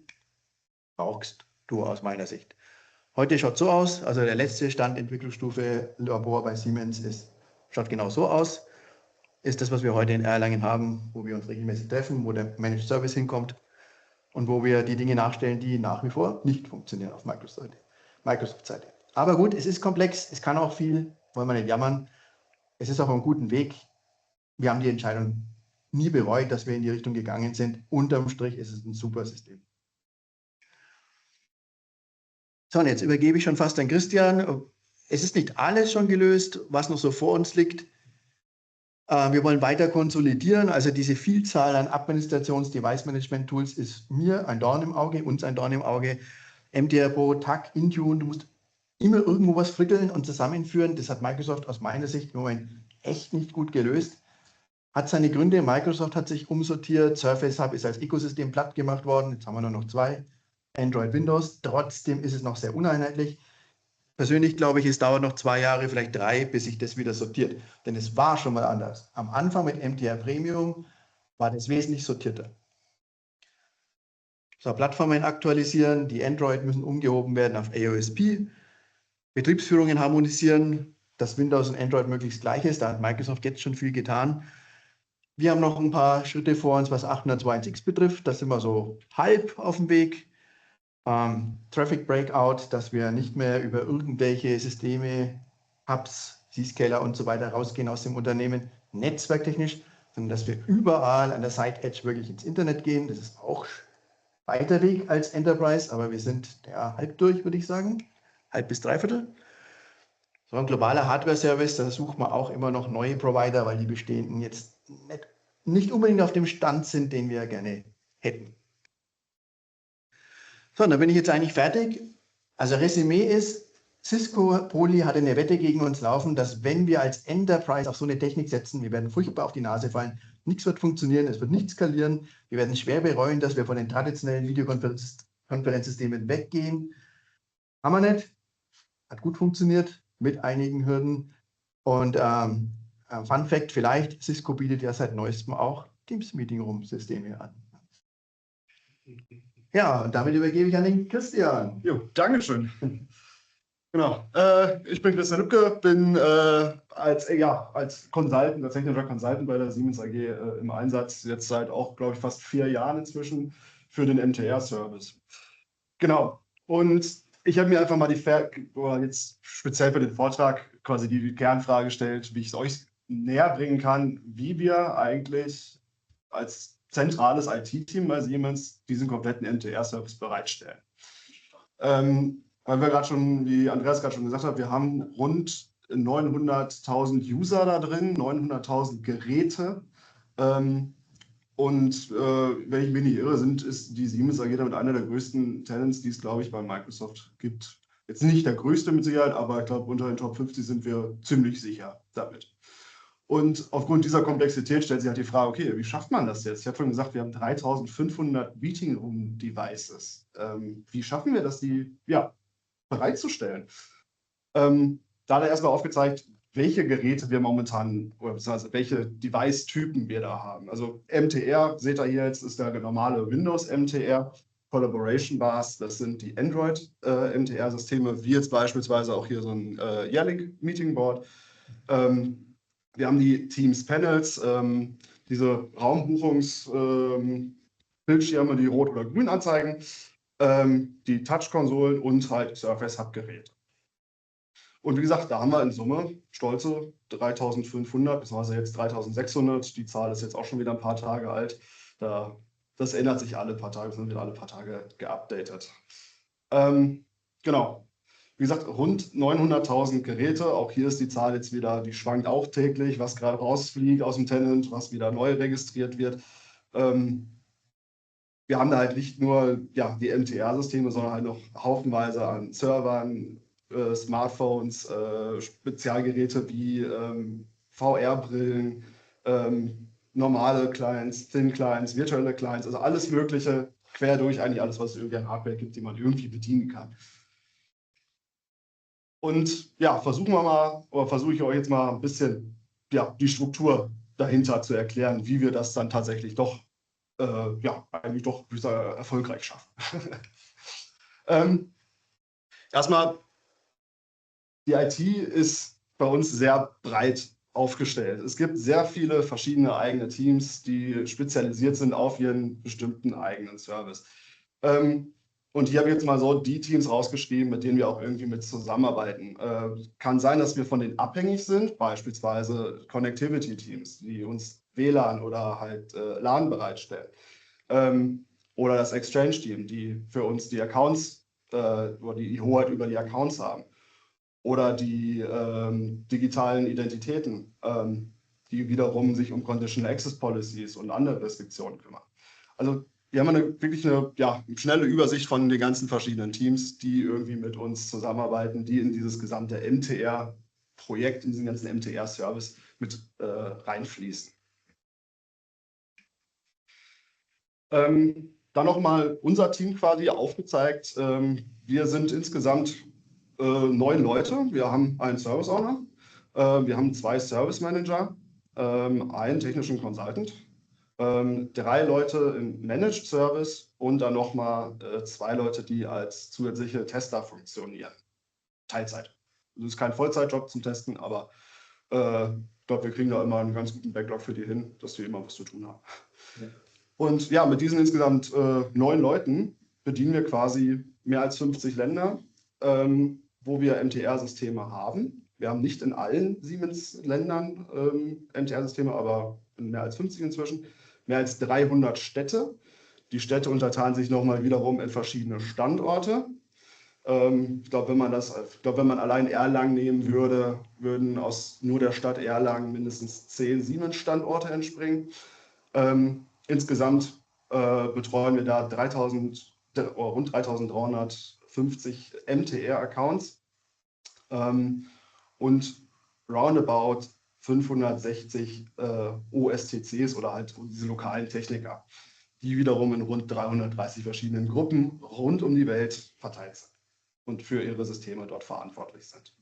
brauchst du aus meiner Sicht. Heute schaut so aus, also der letzte Stand Entwicklungsstufe Labor bei Siemens schaut genau so aus. Ist das, was wir heute in Erlangen haben, wo wir uns regelmäßig treffen, wo der Managed Service hinkommt und wo wir die Dinge nachstellen, die nach wie vor nicht funktionieren auf Microsoft-Seite. Aber gut, es ist komplex, es kann auch viel, wollen wir nicht jammern. Es ist auf einem guten Weg. Wir haben die Entscheidung nie bereut, dass wir in die Richtung gegangen sind. Unterm Strich ist es ein super System. So, und jetzt übergebe ich schon fast an Christian. Es ist nicht alles schon gelöst, was noch so vor uns liegt. Wir wollen weiter konsolidieren. Also diese Vielzahl an Administrations-Device-Management-Tools ist mir ein Dorn im Auge, uns ein Dorn im Auge. MTR Pro, TAC, Intune, du musst immer irgendwo was frickeln und zusammenführen. Das hat Microsoft aus meiner Sicht im Moment echt nicht gut gelöst. Hat seine Gründe. Microsoft hat sich umsortiert. Surface Hub ist als Ökosystem platt gemacht worden. Jetzt haben wir nur noch 2. Android, Windows. Trotzdem ist es noch sehr uneinheitlich. Persönlich glaube ich, es dauert noch 2 Jahre, vielleicht 3, bis sich das wieder sortiert. Denn es war schon mal anders. Am Anfang mit MTR Premium war das wesentlich sortierter. So, Plattformen aktualisieren, die Android müssen umgehoben werden auf AOSP. Betriebsführungen harmonisieren, dass Windows und Android möglichst gleich ist. Da hat Microsoft jetzt schon viel getan. Wir haben noch ein paar Schritte vor uns, was 802.1x betrifft. Da sind wir so halb auf dem Weg. Traffic Breakout, dass wir nicht mehr über irgendwelche Systeme, Hubs, Zscaler und so weiter rausgehen aus dem Unternehmen, netzwerktechnisch, sondern dass wir überall an der Side Edge wirklich ins Internet gehen. Das ist auch weiter Weg als Enterprise, aber wir sind ja halb durch, würde ich sagen. Halb bis dreiviertel. So ein globaler Hardware-Service, da sucht man auch immer noch neue Provider, weil die bestehenden jetzt nicht unbedingt auf dem Stand sind, den wir gerne hätten. So, dann bin ich jetzt eigentlich fertig. Also Resümee ist, Cisco Poly hatte eine Wette gegen uns laufen, dass wenn wir als Enterprise auf so eine Technik setzen, wir werden furchtbar auf die Nase fallen, nichts wird funktionieren, es wird nicht skalieren, wir werden schwer bereuen, dass wir von den traditionellen Videokonferenzsystemen weggehen. Haben wir nicht, hat gut funktioniert, mit einigen Hürden. Und Fun Fact vielleicht, Cisco bietet ja seit neuestem auch Teams-Meeting-Room-Systeme an. Ja, und damit übergebe ich an den Christian. Jo, Dankeschön. Genau. Ich bin Christian Lübke, bin als Consultant, als technischer Consultant bei der Siemens AG im Einsatz, jetzt seit auch, glaube ich, fast 4 Jahren inzwischen für den MTR-Service. Genau. Und ich habe mir einfach mal jetzt speziell für den Vortrag quasi die Kernfrage gestellt, wie ich es euch näher bringen kann, wie wir eigentlich als zentrales IT-Team bei Siemens diesen kompletten MTR-Service bereitstellen. Weil wir gerade schon, wie Andreas gerade schon gesagt hat, wir haben rund 900.000 User da drin, 900.000 Geräte. Und wenn ich mich nicht irre, ist die Siemens AG damit einer der größten Tenants, die es, glaube ich, bei Microsoft gibt. Jetzt nicht der größte mit Sicherheit, aber ich glaube, unter den Top 50 sind wir ziemlich sicher damit. Und aufgrund dieser Komplexität stellt sich halt die Frage, okay, wie schafft man das jetzt? Ich habe vorhin gesagt, wir haben 3.500 Meeting Room Devices. Wie schaffen wir das, die bereitzustellen? Da erstmal aufgezeigt, welche Geräte wir momentan, oder beziehungsweise welche Device-Typen wir da haben. Also MTR, seht ihr hier jetzt, ist der normale Windows MTR. Collaboration Bars, das sind die Android MTR-Systeme, wie jetzt beispielsweise auch hier so ein Yearlink Meeting Board. Wir haben die Teams Panels, diese Raumbuchungsbildschirme, die rot oder grün anzeigen, die Touch-Konsolen und halt Surface-Hub-Geräte. Und wie gesagt, da haben wir in Summe stolze 3.500, beziehungsweise jetzt 3.600. Die Zahl ist jetzt auch schon wieder ein paar Tage alt. Das ändert sich alle paar Tage, sind wieder alle paar Tage geupdatet. Genau. Wie gesagt, rund 900.000 Geräte. Auch hier ist die Zahl jetzt wieder, die schwankt auch täglich, was gerade rausfliegt aus dem Tenant, was wieder neu registriert wird. Wir haben da halt nicht nur die MTR-Systeme, sondern halt noch haufenweise an Servern, Smartphones, Spezialgeräte wie VR-Brillen, normale Clients, Thin-Clients, virtuelle Clients, also alles Mögliche, quer durch eigentlich alles, was es irgendwie an Hardware gibt, die man irgendwie bedienen kann. Und ja, versuche ich euch jetzt mal ein bisschen die Struktur dahinter zu erklären, wie wir das dann tatsächlich doch, eigentlich doch erfolgreich schaffen. Erstmal, die IT ist bei uns sehr breit aufgestellt. Es gibt sehr viele verschiedene eigene Teams, die spezialisiert sind auf ihren bestimmten eigenen Service. Und hier habe ich jetzt mal so die Teams rausgeschrieben, mit denen wir auch irgendwie mit zusammenarbeiten. Kann sein, dass wir von denen abhängig sind, beispielsweise Connectivity-Teams, die uns WLAN oder halt LAN bereitstellen. Oder das Exchange-Team, die für uns die Accounts, die Hoheit über die Accounts haben. Oder die digitalen Identitäten, die wiederum sich um Conditional Access Policies und andere Restriktionen kümmern. Also wir haben wirklich eine schnelle Übersicht von den ganzen verschiedenen Teams, die irgendwie mit uns zusammenarbeiten, die in dieses gesamte MTR-Projekt, in diesen ganzen MTR-Service mit reinfließen. Dann nochmal unser Team quasi aufgezeigt. Wir sind insgesamt 9 Leute. Wir haben einen Service Owner, wir haben 2 Service Manager, einen technischen Consultant, 3 Leute im Managed Service und dann nochmal 2 Leute, die als zusätzliche Tester funktionieren. Teilzeit. Das ist kein Vollzeitjob zum Testen, aber ich glaube, wir kriegen da immer einen ganz guten Backlog für die hin, dass wir immer was zu tun haben. Ja. Und ja, mit diesen insgesamt 9 Leuten bedienen wir quasi mehr als 50 Länder, wo wir MTR-Systeme haben. Wir haben nicht in allen Siemens-Ländern MTR-Systeme, aber in mehr als 50 inzwischen. Mehr als 300 Städte. Die Städte unterteilen sich nochmal wiederum in verschiedene Standorte. Ich glaube, wenn man allein Erlangen nehmen würde, würden aus nur der Stadt Erlangen mindestens 10 Siemens-Standorte entspringen. Insgesamt betreuen wir da rund 3.350 MTR-Accounts und roundabout 560 OSTCs oder halt diese lokalen Techniker, die wiederum in rund 330 verschiedenen Gruppen rund um die Welt verteilt sind und für ihre Systeme dort verantwortlich sind.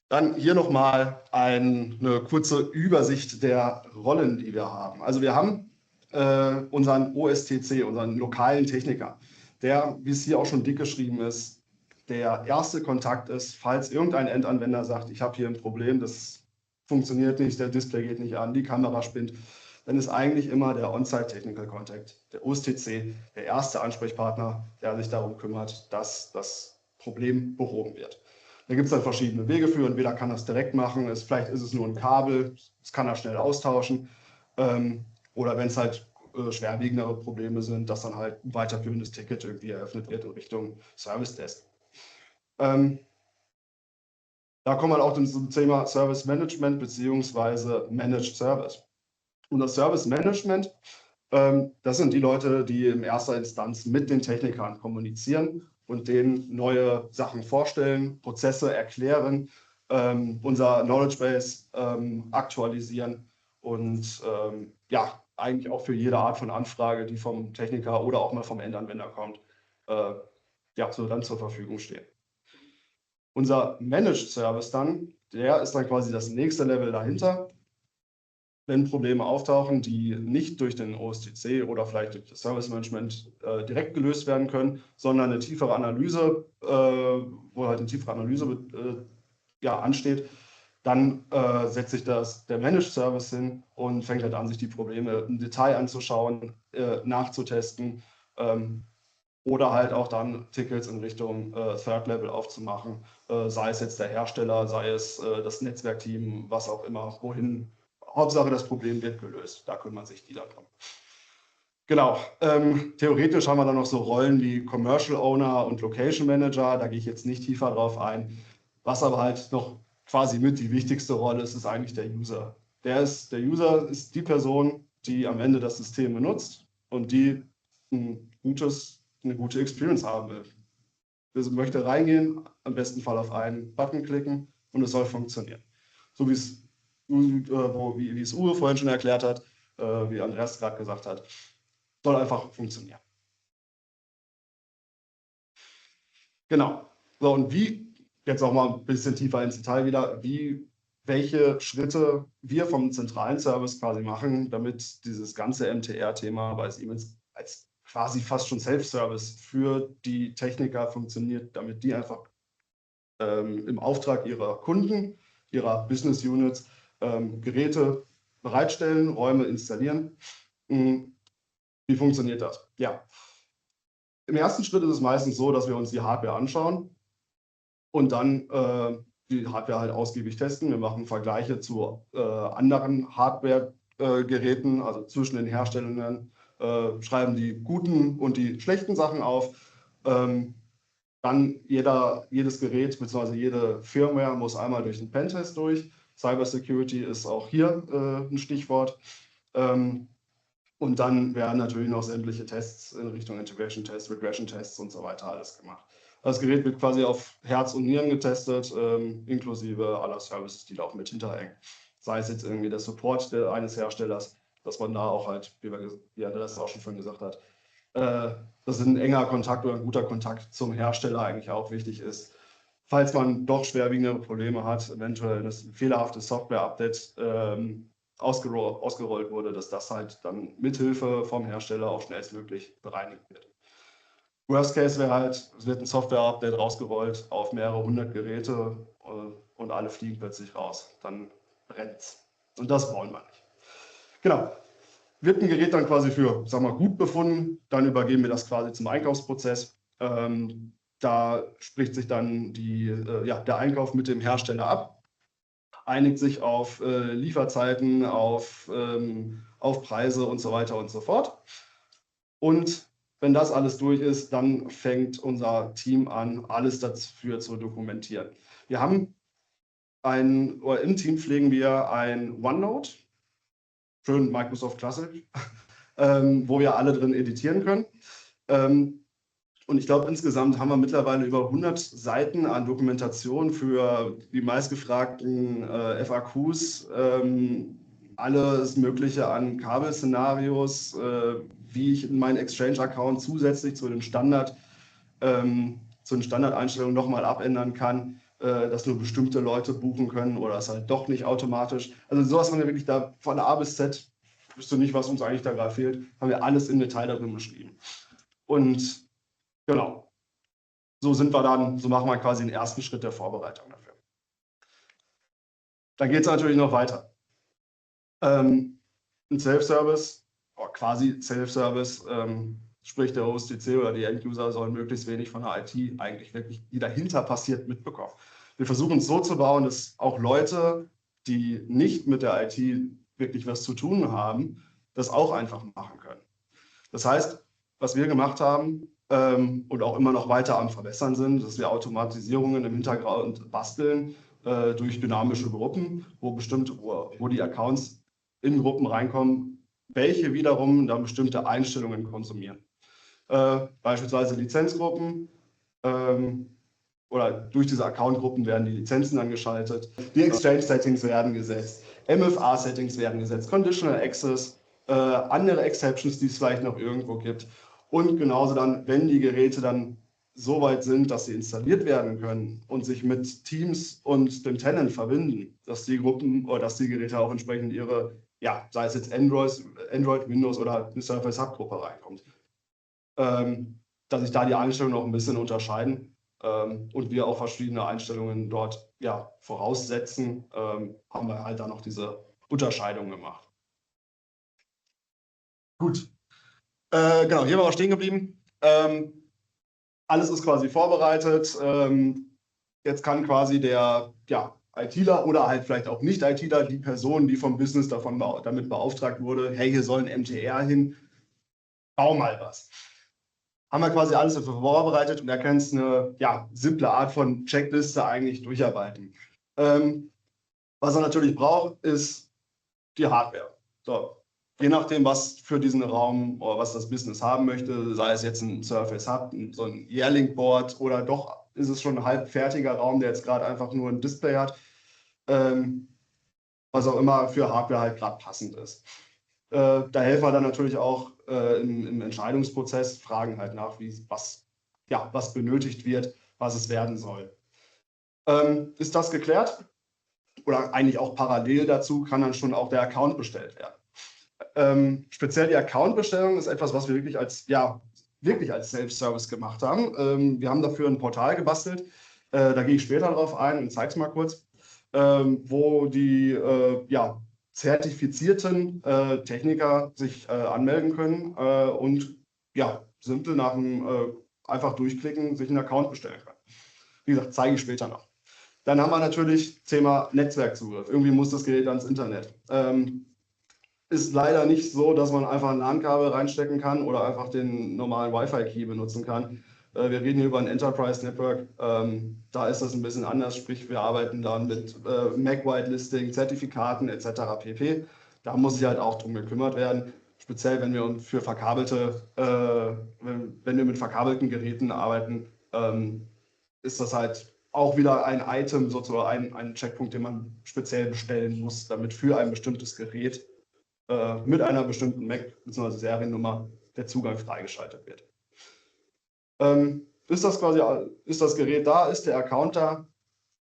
Dann hier nochmal eine kurze Übersicht der Rollen, die wir haben. Also wir haben unseren OSTC, unseren lokalen Techniker, der, wie es hier auch schon dick geschrieben ist, der erste Kontakt ist, falls irgendein Endanwender sagt, ich habe hier ein Problem, das funktioniert nicht, der Display geht nicht an, die Kamera spinnt, dann ist eigentlich immer der On-Site Technical Contact, der OSTC, der erste Ansprechpartner, der sich darum kümmert, dass das Problem behoben wird. Da gibt es dann verschiedene Wege für. Entweder kann er es direkt machen, vielleicht ist es nur ein Kabel, das kann er schnell austauschen. Oder wenn es halt schwerwiegendere Probleme sind, dass dann halt ein weiterführendes Ticket irgendwie eröffnet wird in Richtung Service Desk. Da kommen wir auch zum Thema Service Management bzw. Managed Service. Und das Service Management, das sind die Leute, die in erster Instanz mit den Technikern kommunizieren und denen neue Sachen vorstellen, Prozesse erklären, unser Knowledge Base aktualisieren und ja, eigentlich auch für jede Art von Anfrage, die vom Techniker oder auch mal vom Endanwender kommt, ja, so dann zur Verfügung stehen. Unser Managed Service dann, der ist dann quasi das nächste Level dahinter. Wenn Probleme auftauchen, die nicht durch den OSTC oder vielleicht durch das Service Management direkt gelöst werden können, sondern eine tiefere Analyse, wo halt eine tiefere Analyse ja, ansteht, dann setzt sich der Managed Service hin und fängt halt an, sich die Probleme im Detail anzuschauen, nachzutesten oder halt auch dann Tickets in Richtung Third Level aufzumachen, sei es jetzt der Hersteller, sei es das Netzwerkteam, was auch immer, wohin. Hauptsache, das Problem wird gelöst. Da kümmern sich die darum. Genau. Theoretisch haben wir dann noch so Rollen wie Commercial Owner und Location Manager. Da gehe ich jetzt nicht tiefer drauf ein. Was aber halt noch quasi mit die wichtigste Rolle ist, ist eigentlich der User. Der User ist die Person, die am Ende das System benutzt und die eine gute Experience haben will. Also möchte reingehen, am besten Fall auf einen Button klicken und es soll funktionieren. So wie es Uwe vorhin schon erklärt hat, wie Andreas gerade gesagt hat, soll einfach funktionieren. Genau. So, und wie, jetzt auch mal ein bisschen tiefer ins Detail wieder, welche Schritte wir vom zentralen Service quasi machen, damit dieses ganze MTR-Thema bei Siemens als quasi fast schon Self-Service für die Techniker funktioniert, damit die einfach im Auftrag ihrer Kunden, ihrer Business Units Geräte bereitstellen, Räume installieren. Wie funktioniert das? Ja. Im ersten Schritt ist es meistens so, dass wir uns die Hardware anschauen und dann die Hardware halt ausgiebig testen. Wir machen Vergleiche zu anderen Hardware-Geräten, also zwischen den Herstellern, schreiben die guten und die schlechten Sachen auf. Dann jedes Gerät bzw. jede Firmware muss einmal durch den Pentest durch. Cybersecurity ist auch hier ein Stichwort. Und dann werden natürlich noch sämtliche Tests in Richtung Integration Tests, Regression Tests und so weiter alles gemacht. Das Gerät wird quasi auf Herz und Nieren getestet, inklusive aller Services, die da auch mit hinterhängen. Sei es jetzt irgendwie der Support eines Herstellers, dass man da auch halt, wie Andreas auch schon vorhin gesagt hat, dass ein enger Kontakt oder ein guter Kontakt zum Hersteller eigentlich auch wichtig ist. Falls man doch schwerwiegendere Probleme hat, eventuell ein fehlerhaftes Software-Update ausgerollt wurde, dass das halt dann mithilfe vom Hersteller auch schnellstmöglich bereinigt wird. Worst Case wäre halt, es wird ein Software-Update rausgerollt auf mehrere hundert Geräte und alle fliegen plötzlich raus. Dann brennt's. Und das wollen wir nicht. Genau. Wird ein Gerät dann quasi für, sagen wir mal, gut befunden, dann übergeben wir das quasi zum Einkaufsprozess. Da spricht sich dann der Einkauf mit dem Hersteller ab, einigt sich auf Lieferzeiten, auf Preise und so weiter und so fort. Und wenn das alles durch ist, dann fängt unser Team an, alles dafür zu dokumentieren. Wir haben im Team pflegen wir ein OneNote, schön Microsoft Classic, wo wir alle drin editieren können. Und ich glaube, insgesamt haben wir mittlerweile über 100 Seiten an Dokumentation für die meistgefragten FAQs, alles Mögliche an Kabelszenarios, wie ich meinen Exchange-Account zusätzlich zu den Standardeinstellungen nochmal abändern kann, dass nur bestimmte Leute buchen können oder es halt doch nicht automatisch. Also sowas haben wir wirklich da von A bis Z, wüsste nicht, was uns eigentlich da gerade fehlt, haben wir alles im Detail darin beschrieben. Und genau, so machen wir quasi den ersten Schritt der Vorbereitung dafür. Dann geht es natürlich noch weiter. Ein Self-Service, quasi Self-Service, sprich der OSTC oder die End-User sollen möglichst wenig von der IT eigentlich wirklich, die dahinter passiert, mitbekommen. Wir versuchen es so zu bauen, dass auch Leute, die nicht mit der IT wirklich was zu tun haben, das auch einfach machen können. Das heißt, was wir gemacht haben und auch immer noch weiter am Verbessern sind, dass wir Automatisierungen im Hintergrund basteln durch dynamische Gruppen, wo die Accounts in Gruppen reinkommen, welche wiederum dann bestimmte Einstellungen konsumieren. Beispielsweise Lizenzgruppen oder durch diese Accountgruppen werden die Lizenzen dann geschaltet. Die Exchange-Settings werden gesetzt, MFA-Settings werden gesetzt, Conditional Access, andere Exceptions, die es vielleicht noch irgendwo gibt. Und genauso dann, wenn die Geräte dann so weit sind, dass sie installiert werden können und sich mit Teams und dem Tenant verbinden, dass die Gruppen oder dass die Geräte auch entsprechend ihre, ja, sei es jetzt Android, Windows oder eine Surface-Hub-Gruppe reinkommt. Dass sich da die Einstellungen noch ein bisschen unterscheiden und wir auch verschiedene Einstellungen dort ja, voraussetzen, haben wir halt da noch diese Unterscheidung gemacht. Gut, genau, hier waren wir stehen geblieben. Alles ist quasi vorbereitet. Jetzt kann quasi der ITler oder halt vielleicht auch nicht ITler, die Person, die vom Business damit beauftragt wurde, hey, hier soll ein MTR hin, bau mal was. Haben wir quasi alles dafür vorbereitet und da kannst du eine simple Art von Checkliste eigentlich durcharbeiten. Was er natürlich braucht, ist die Hardware. So, je nachdem, was für diesen Raum oder was das Business haben möchte, sei es jetzt ein Surface Hub, so ein Yearling-Board oder doch ist es schon ein halbfertiger Raum, der jetzt gerade einfach nur ein Display hat, was auch immer für Hardware halt gerade passend ist. Da helfen wir dann natürlich auch im Entscheidungsprozess, fragen halt nach, was benötigt wird, was es werden soll. Ist das geklärt? Oder eigentlich auch parallel dazu kann dann schon auch der Account bestellt werden. Speziell die Account-Bestellung ist etwas, was wir wirklich als Self-Service gemacht haben. Wir haben dafür ein Portal gebastelt, da gehe ich später drauf ein und zeige es mal kurz, wo die zertifizierten Techniker sich anmelden können und simpel nach dem einfach durchklicken sich einen Account bestellen können. Wie gesagt, zeige ich später noch. Dann haben wir natürlich Thema Netzwerkzugriff. Irgendwie muss das Gerät ans Internet. Ist leider nicht so, dass man einfach ein LAN-Kabel reinstecken kann oder einfach den normalen Wi-Fi-Key benutzen kann. Wir reden hier über ein Enterprise-Network. Da ist das ein bisschen anders, sprich wir arbeiten dann mit MAC-Whitelisting, Zertifikaten etc. pp. Da muss sich halt auch drum gekümmert werden. Speziell wenn wir mit verkabelten Geräten arbeiten, ist das halt auch wieder ein Item, sozusagen ein Checkpunkt, den man speziell bestellen muss, damit für ein bestimmtes Gerät mit einer bestimmten MAC bzw. Seriennummer der Zugang freigeschaltet wird. Ist das Gerät da, ist der Account da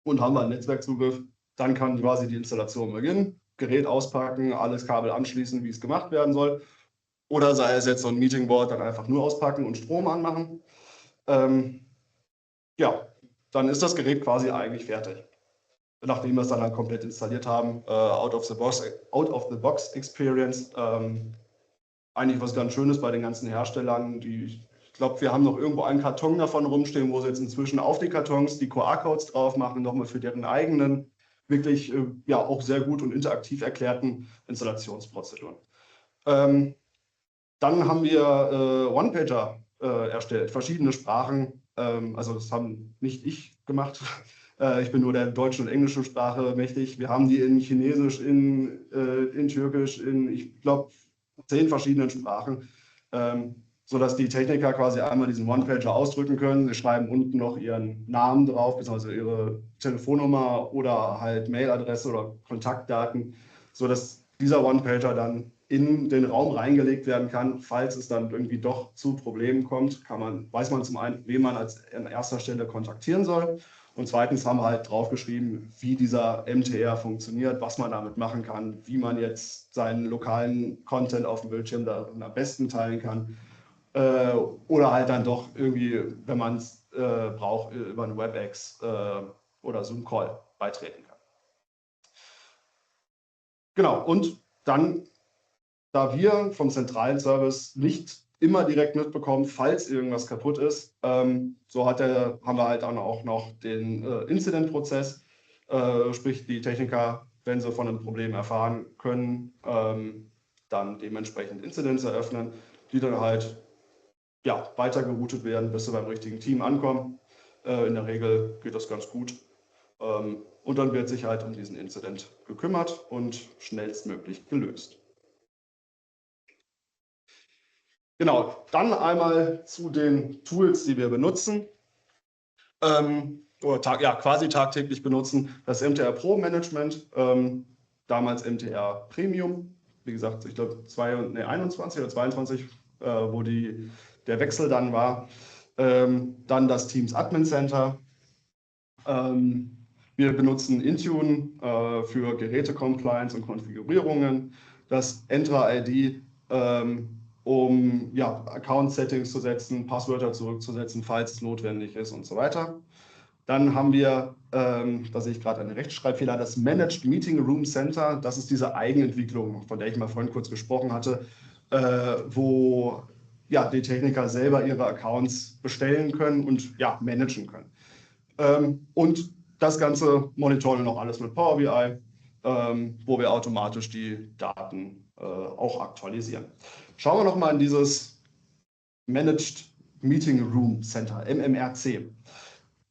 und haben wir einen Netzwerkzugriff, dann kann quasi die Installation beginnen, Gerät auspacken, alles Kabel anschließen, wie es gemacht werden soll. Oder sei es jetzt so ein Meetingboard, dann einfach nur auspacken und Strom anmachen. Dann ist das Gerät quasi eigentlich fertig. Nachdem wir es dann halt komplett installiert haben, out of the box Experience. Eigentlich was ganz Schönes bei den ganzen Herstellern. Ich glaube, wir haben noch irgendwo einen Karton davon rumstehen, wo sie jetzt inzwischen auf die Kartons die QR-Codes drauf machen, nochmal für deren eigenen, wirklich auch sehr gut und interaktiv erklärten Installationsprozeduren. Dann haben wir One-Pager erstellt, verschiedene Sprachen. Also das haben nicht ich gemacht. Ich bin nur der deutschen und englischen Sprache mächtig. Wir haben die in Chinesisch, in Türkisch, ich glaube, 10 verschiedenen Sprachen, sodass die Techniker quasi einmal diesen One-Pager ausdrücken können. Sie schreiben unten noch ihren Namen drauf, beziehungsweise ihre Telefonnummer oder halt Mailadresse oder Kontaktdaten, sodass dieser One-Pager dann in den Raum reingelegt werden kann. Falls es dann irgendwie doch zu Problemen kommt, weiß man zum einen, wen man an erster Stelle kontaktieren soll. Und zweitens haben wir halt draufgeschrieben, wie dieser MTR funktioniert, was man damit machen kann, wie man jetzt seinen lokalen Content auf dem Bildschirm da am besten teilen kann. Oder halt dann doch irgendwie, wenn man es braucht, über einen WebEx oder Zoom-Call beitreten kann. Genau, und dann, da wir vom zentralen Service nicht immer direkt mitbekommen, falls irgendwas kaputt ist, haben wir halt dann auch noch den Incident-Prozess, sprich die Techniker wenn sie von einem Problem erfahren können, dann dementsprechend Incidents eröffnen, die dann halt ja, weiter geroutet werden, bis sie beim richtigen Team ankommen. In der Regel geht das ganz gut. Und dann wird sich halt um diesen Incident gekümmert und schnellstmöglich gelöst. Genau, dann einmal zu den Tools, die wir benutzen. Oder quasi tagtäglich benutzen. Das MTR Pro Management, damals MTR Premium. Wie gesagt, ich glaube 21 oder 22, wo der Wechsel dann war. Dann das Teams Admin Center. Wir benutzen Intune für Geräte-Compliance und Konfigurierungen. Das Entra-ID, um ja, Account-Settings zu setzen, Passwörter zurückzusetzen, falls es notwendig ist und so weiter. Dann haben wir, da sehe ich gerade einen Rechtschreibfehler, das Managed Meeting Room Center. Das ist diese Eigenentwicklung, von der ich mal vorhin kurz gesprochen hatte, wo ja, die Techniker selber ihre Accounts bestellen können und ja, managen können. Und das Ganze monitoren wir noch alles mit Power BI, wo wir automatisch die Daten auch aktualisieren. Schauen wir noch mal in dieses Managed Meeting Room Center, MMRC.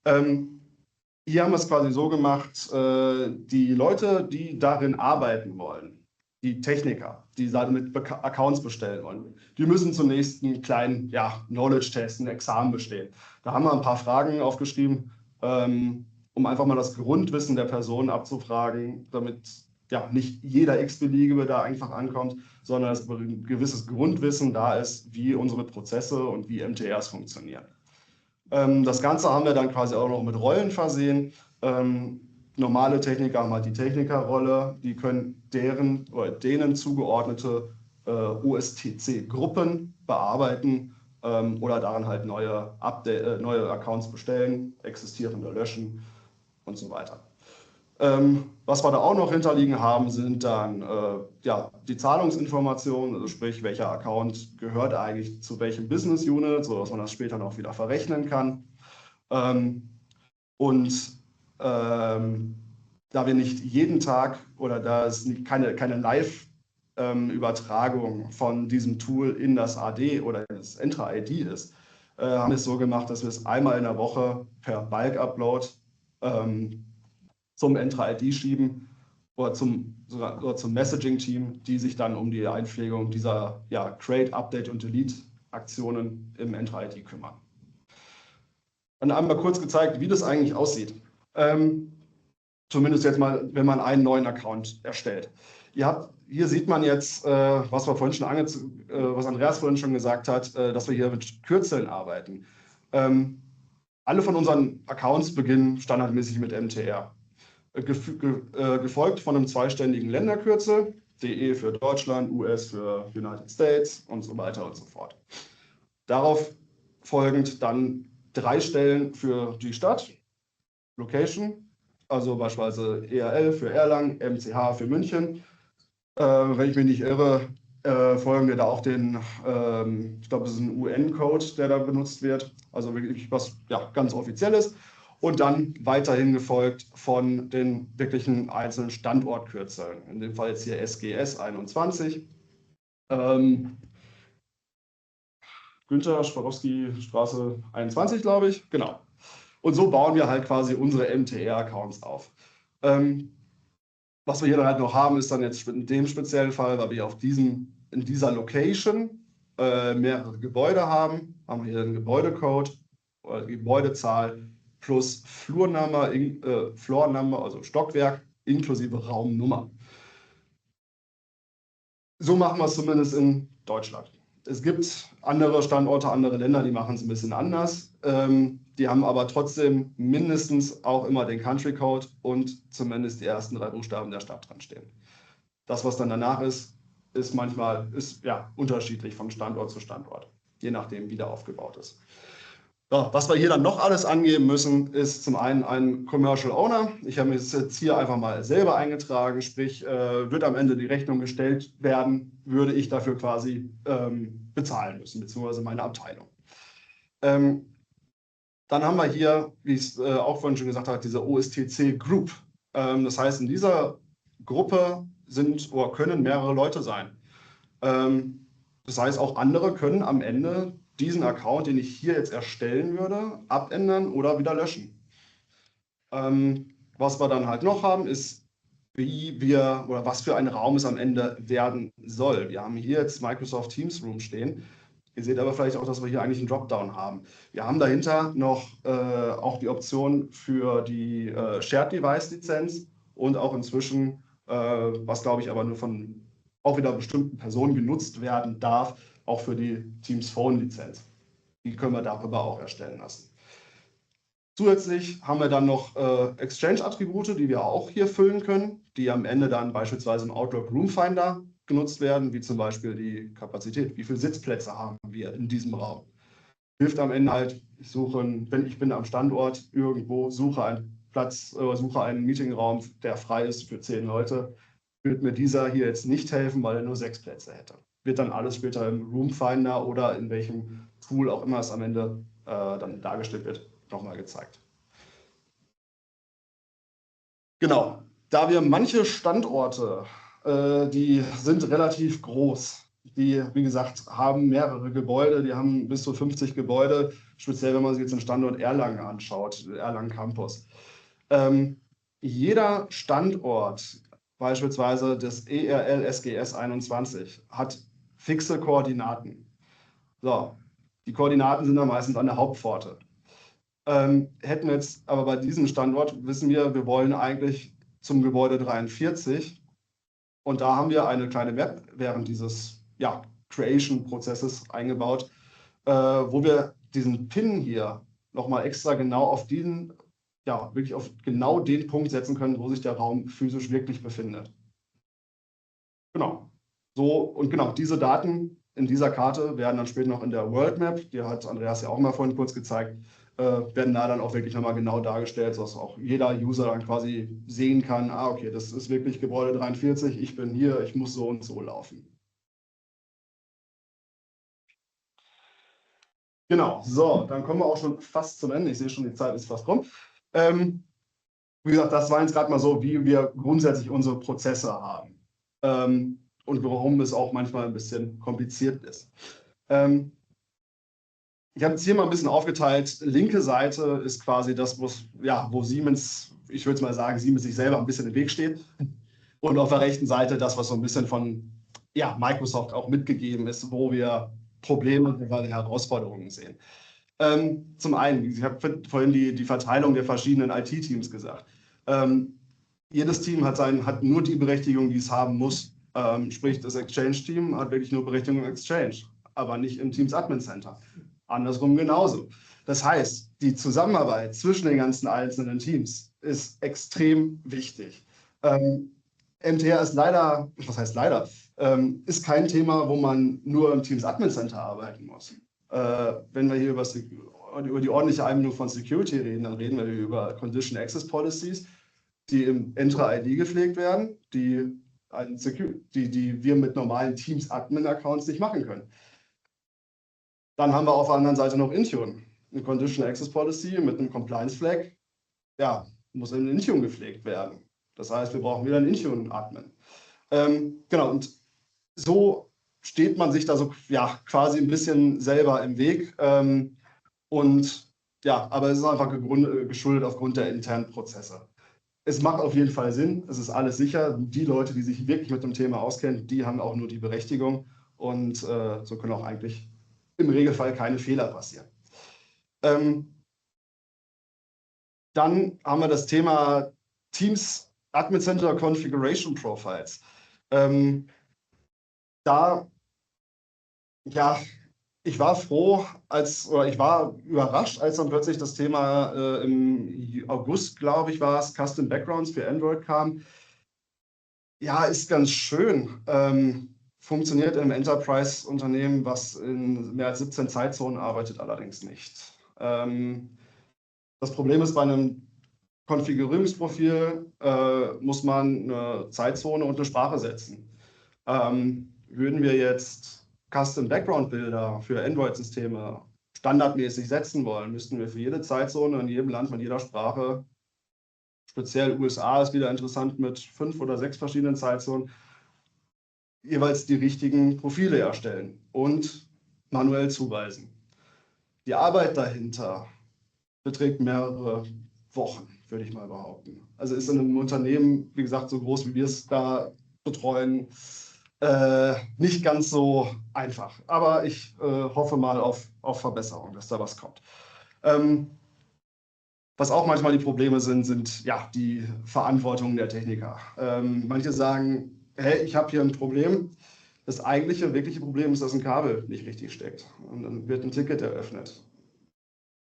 Hier haben wir es quasi so gemacht, die Leute, die darin arbeiten wollen, die Techniker, die damit Accounts bestellen wollen, die müssen zunächst einen kleinen Knowledge-Test, ein Examen bestehen. Da haben wir ein paar Fragen aufgeschrieben, um einfach mal das Grundwissen der Person abzufragen, damit ja nicht jeder x-Beliebige da einfach ankommt, sondern dass ein gewisses Grundwissen da ist, wie unsere Prozesse und wie MTRs funktionieren. Das Ganze haben wir dann quasi auch noch mit Rollen versehen. Normale Techniker haben halt die Technikerrolle, die können denen zugeordnete OSTC-Gruppen bearbeiten oder daran halt neue Accounts bestellen, existierende löschen und so weiter. Was wir da auch noch hinterliegen haben, sind dann die Zahlungsinformationen, also sprich, welcher Account gehört eigentlich zu welchem Business Unit, sodass man das später noch wieder verrechnen kann. Da wir nicht jeden Tag oder da es keine Live-Übertragung von diesem Tool in das AD oder das Entra-ID ist, haben wir es so gemacht, dass wir es einmal in der Woche per Bulk-Upload zum Entra-ID schieben oder zum Messaging-Team, die sich dann um die Einpflegung dieser Create, Update und Delete-Aktionen im Entra-ID kümmern. Dann einmal kurz gezeigt, wie das eigentlich aussieht. Zumindest jetzt mal, wenn man einen neuen Account erstellt. Hier sieht man jetzt, was Andreas vorhin schon gesagt hat, dass wir hier mit Kürzeln arbeiten. Alle von unseren Accounts beginnen standardmäßig mit MTR. Gefolgt von einem zweiständigen Länderkürzel, DE für Deutschland, US für United States und so weiter und so fort. Darauf folgend dann 3 Stellen für die Stadt, Location, also beispielsweise ERL für Erlangen, MCH für München. Wenn ich mich nicht irre, folgen wir da auch den, ich glaube, es ist ein UN-Code, der da benutzt wird, also wirklich was ganz Offizielles. Und dann weiterhin gefolgt von den wirklichen einzelnen Standortkürzeln. In dem Fall jetzt hier SGS 21. Günther Schwarowski Straße 21, glaube ich. Genau. Und so bauen wir halt quasi unsere MTR-Accounts auf. Was wir hier dann halt noch haben, ist dann jetzt in dem speziellen Fall, weil wir in dieser Location mehrere Gebäude haben wir hier einen Gebäudecode oder Gebäudezahl plus Floor Number, also Stockwerk, inklusive Raumnummer. So machen wir es zumindest in Deutschland. Es gibt andere Standorte, andere Länder, die machen es ein bisschen anders. Die haben aber trotzdem mindestens auch immer den Country Code und zumindest die ersten 3 Buchstaben der Stadt dran stehen. Das, was dann danach ist manchmal unterschiedlich von Standort zu Standort, je nachdem, wie der aufgebaut ist. Ja, was wir hier dann noch alles angeben müssen, ist zum einen ein Commercial Owner. Ich habe mir das jetzt hier einfach mal selber eingetragen, sprich, wird am Ende die Rechnung gestellt werden, würde ich dafür quasi bezahlen müssen, beziehungsweise meine Abteilung. Dann haben wir hier, wie ich es auch vorhin schon gesagt habe, diese OSTC Group. Das heißt, in dieser Gruppe sind oder können mehrere Leute sein. Das heißt, auch andere können am Ende diesen Account, den ich hier jetzt erstellen würde, abändern oder wieder löschen. Was wir dann halt noch haben, ist, wie wir oder was für ein Raum es am Ende werden soll. Wir haben hier jetzt Microsoft Teams Room stehen. Ihr seht aber vielleicht auch, dass wir hier eigentlich einen Dropdown haben. Wir haben dahinter noch auch die Option für die Shared Device Lizenz und auch inzwischen, was glaube ich aber nur von auch wieder bestimmten Personen genutzt werden darf, auch für die Teams Phone Lizenz. Die können wir darüber auch erstellen lassen. Zusätzlich haben wir dann noch Exchange-Attribute, die wir auch hier füllen können, die am Ende dann beispielsweise im Outlook Room Finder genutzt werden, wie zum Beispiel die Kapazität. Wie viele Sitzplätze haben wir in diesem Raum? Hilft am Ende halt, wenn ich bin am Standort irgendwo, suche einen Platz, suche einen Meetingraum, der frei ist für 10 Leute, wird mir dieser hier jetzt nicht helfen, weil er nur 6 Plätze hätte. Wird dann alles später im Room Finder oder in welchem Tool auch immer es am Ende dann dargestellt wird, nochmal gezeigt. Genau, da wir manche Standorte, die sind relativ groß, die, wie gesagt, haben mehrere Gebäude, die haben bis zu 50 Gebäude, speziell wenn man sich jetzt den Standort Erlangen anschaut, Erlangen Campus. Jeder Standort, beispielsweise des ERL SGS 21, hat fixe Koordinaten. So, die Koordinaten sind dann meistens an der Hauptpforte. Hätten wir jetzt aber bei diesem Standort, wissen wir wollen eigentlich zum Gebäude 43 und da haben wir eine kleine Map während dieses Creation-Prozesses eingebaut, wo wir diesen Pin hier nochmal extra genau auf diesen, wirklich auf genau den Punkt setzen können, wo sich der Raum physisch wirklich befindet. Genau. So, und genau, diese Daten in dieser Karte werden dann später noch in der World Map, die hat Andreas ja auch mal vorhin kurz gezeigt, werden da dann auch wirklich nochmal genau dargestellt, sodass auch jeder User dann quasi sehen kann, okay, das ist wirklich Gebäude 43, ich bin hier, ich muss so und so laufen. Genau, so, dann kommen wir auch schon fast zum Ende. Ich sehe schon, die Zeit ist fast rum. Wie gesagt, das war jetzt gerade mal so, wie wir grundsätzlich unsere Prozesse haben. Und warum es auch manchmal ein bisschen kompliziert ist. Ich habe jetzt hier mal ein bisschen aufgeteilt. Linke Seite ist quasi das, wo Siemens, ich würde mal sagen, Siemens sich selber ein bisschen im Weg steht. Und auf der rechten Seite das, was so ein bisschen von Microsoft auch mitgegeben ist, wo wir Probleme und Herausforderungen sehen. Zum einen, ich habe vorhin die Verteilung der verschiedenen IT-Teams gesagt. Jedes Team hat nur die Berechtigung, die es haben muss. Sprich, das Exchange-Team hat wirklich nur Berechtigung im Exchange, aber nicht im Teams Admin Center. Andersrum genauso. Das heißt, die Zusammenarbeit zwischen den ganzen einzelnen Teams ist extrem wichtig. MTR ist leider, was heißt leider, ist kein Thema, wo man nur im Teams Admin Center arbeiten muss. Wenn wir hier über die ordentliche Einbindung von Security reden, dann reden wir über Condition Access Policies, die im Entra-ID gepflegt werden, die wir mit normalen Teams-Admin-Accounts nicht machen können. Dann haben wir auf der anderen Seite noch Intune, eine Condition Access Policy mit einem Compliance-Flag. Ja, muss in Intune gepflegt werden. Das heißt, wir brauchen wieder einen Intune-Admin. Genau, und so steht man sich da so quasi ein bisschen selber im Weg. Aber es ist einfach geschuldet aufgrund der internen Prozesse. Es macht auf jeden Fall Sinn, es ist alles sicher. Die Leute, die sich wirklich mit dem Thema auskennen, die haben auch nur die Berechtigung und so können auch eigentlich im Regelfall keine Fehler passieren. Dann haben wir das Thema Teams Admin Center Configuration Profiles. Ich war froh, ich war überrascht, als dann plötzlich das Thema im August, glaube ich, war es, Custom Backgrounds für Android kam. Ja, ist ganz schön. Funktioniert im Enterprise-Unternehmen, was in mehr als 17 Zeitzonen arbeitet, allerdings nicht. Das Problem ist, bei einem Konfigurierungsprofil muss man eine Zeitzone und eine Sprache setzen. Würden wir jetzt Custom Background Bilder für Android-Systeme standardmäßig setzen wollen, müssten wir für jede Zeitzone in jedem Land mit jeder Sprache speziell USA ist wieder interessant mit 5 oder 6 verschiedenen Zeitzonen, jeweils die richtigen Profile erstellen und manuell zuweisen. Die Arbeit dahinter beträgt mehrere Wochen, würde ich mal behaupten. Also ist in einem Unternehmen, wie gesagt, so groß wie wir es da betreuen, nicht ganz so einfach. Aber ich hoffe mal auf Verbesserung, dass da was kommt. Was auch manchmal die Probleme sind ja die Verantwortungen der Techniker. Manche sagen, hey, ich habe hier ein Problem. Das eigentliche, wirkliche Problem ist, dass ein Kabel nicht richtig steckt. Und dann wird ein Ticket eröffnet.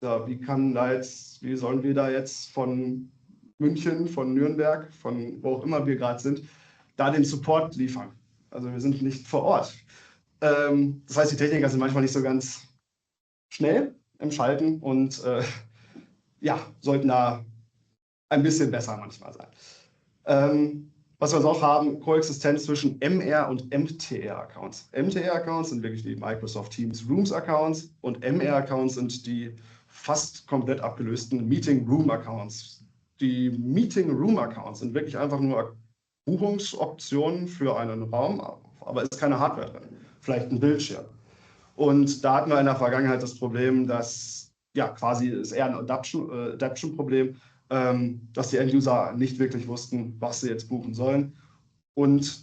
Ja, wie sollen wir da jetzt von München, von Nürnberg, von wo auch immer wir gerade sind, da den Support liefern? Also wir sind nicht vor Ort. Das heißt, die Techniker sind manchmal nicht so ganz schnell im Schalten und ja, sollten da ein bisschen besser manchmal sein. Was wir auch haben, Koexistenz zwischen MR und MTR-Accounts. MTR-Accounts sind wirklich die Microsoft Teams Rooms-Accounts und MR-Accounts sind die fast komplett abgelösten Meeting Room-Accounts. Die Meeting Room-Accounts sind wirklich einfach nur Buchungsoptionen für einen Raum, aber ist keine Hardware drin. Vielleicht ein Bildschirm. Und da hatten wir in der Vergangenheit das Problem, dass ja quasi ist eher ein Adaption-Problem, dass die End-User nicht wirklich wussten, was sie jetzt buchen sollen. Und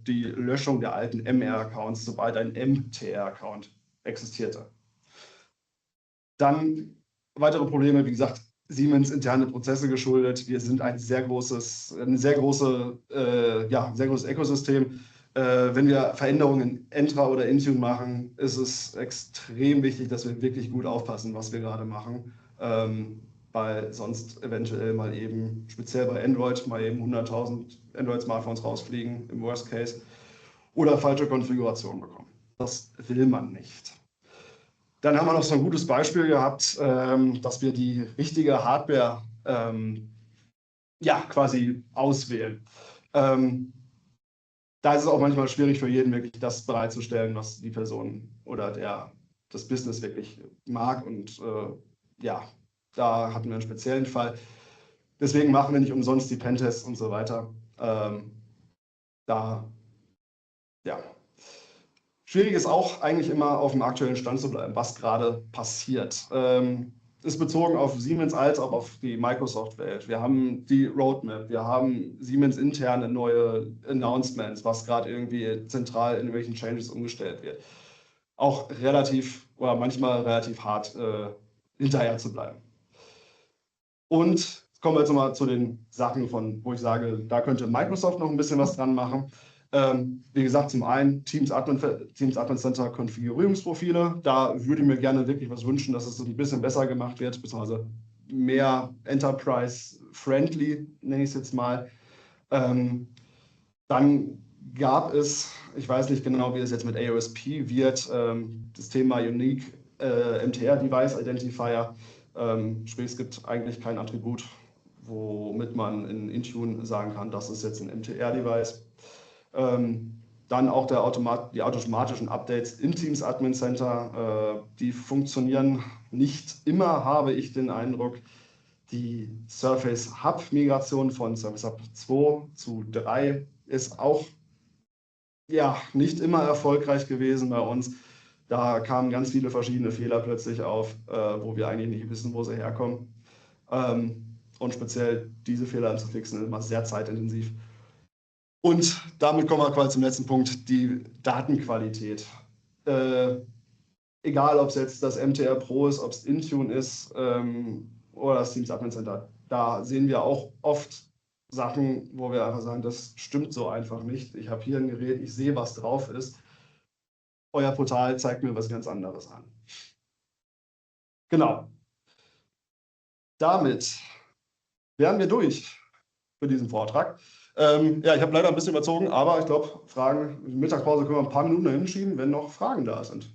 die Löschung der alten MR-Accounts, sobald ein MTR-Account existierte. Dann weitere Probleme, wie gesagt, Siemens interne Prozesse geschuldet. Wir sind ein sehr großes Ökosystem. Wenn wir Veränderungen in Entra oder Intune machen, ist es extrem wichtig, dass wir wirklich gut aufpassen, was wir gerade machen. Weil sonst eventuell mal eben, speziell bei Android, mal eben 100.000 Android-Smartphones rausfliegen, im Worst Case, oder falsche Konfigurationen bekommen. Das will man nicht. Dann haben wir noch so ein gutes Beispiel gehabt, dass wir die richtige Hardware quasi auswählen. Da ist es auch manchmal schwierig für jeden wirklich das bereitzustellen, was die Person oder das Business wirklich mag. Und da hatten wir einen speziellen Fall. Deswegen machen wir nicht umsonst die Pentests und so weiter. Schwierig ist auch eigentlich immer auf dem aktuellen Stand zu bleiben, was gerade passiert. Ist bezogen auf Siemens als auch auf die Microsoft-Welt. Wir haben die Roadmap, wir haben Siemens interne neue Announcements, was gerade irgendwie zentral in irgendwelchen Changes umgestellt wird. Auch relativ oder manchmal relativ hart hinterher zu bleiben. Und kommen wir jetzt nochmal zu den Sachen, wo ich sage, da könnte Microsoft noch ein bisschen was dran machen. Wie gesagt, zum einen Teams Admin Center Konfigurierungsprofile. Da würde ich mir gerne wirklich was wünschen, dass es ein bisschen besser gemacht wird, beziehungsweise mehr Enterprise-friendly, nenne ich es jetzt mal. Dann gab es, ich weiß nicht genau, wie es jetzt mit AOSP wird, das Thema Unique MTR Device Identifier. Sprich, es gibt eigentlich kein Attribut, womit man in Intune sagen kann, das ist jetzt ein MTR-Device. Dann auch die automatischen Updates im Teams Admin Center, die funktionieren nicht immer, habe ich den Eindruck. Die Surface Hub Migration von Surface Hub 2 zu 3 ist auch nicht immer erfolgreich gewesen bei uns. Da kamen ganz viele verschiedene Fehler plötzlich auf, wo wir eigentlich nicht wissen, wo sie herkommen. Und speziell diese Fehler anzufixen ist immer sehr zeitintensiv. Und damit kommen wir quasi zum letzten Punkt, die Datenqualität. Egal, ob es jetzt das MTR Pro ist, ob es Intune ist oder das Teams Admin Center. Da sehen wir auch oft Sachen, wo wir einfach sagen, das stimmt so einfach nicht. Ich habe hier ein Gerät, ich sehe, was drauf ist. Euer Portal zeigt mir was ganz anderes an. Genau. Damit wären wir durch für diesen Vortrag. Ich habe leider ein bisschen überzogen, aber ich glaube, Fragen, Mittagspause können wir ein paar Minuten hinschieben, wenn noch Fragen da sind.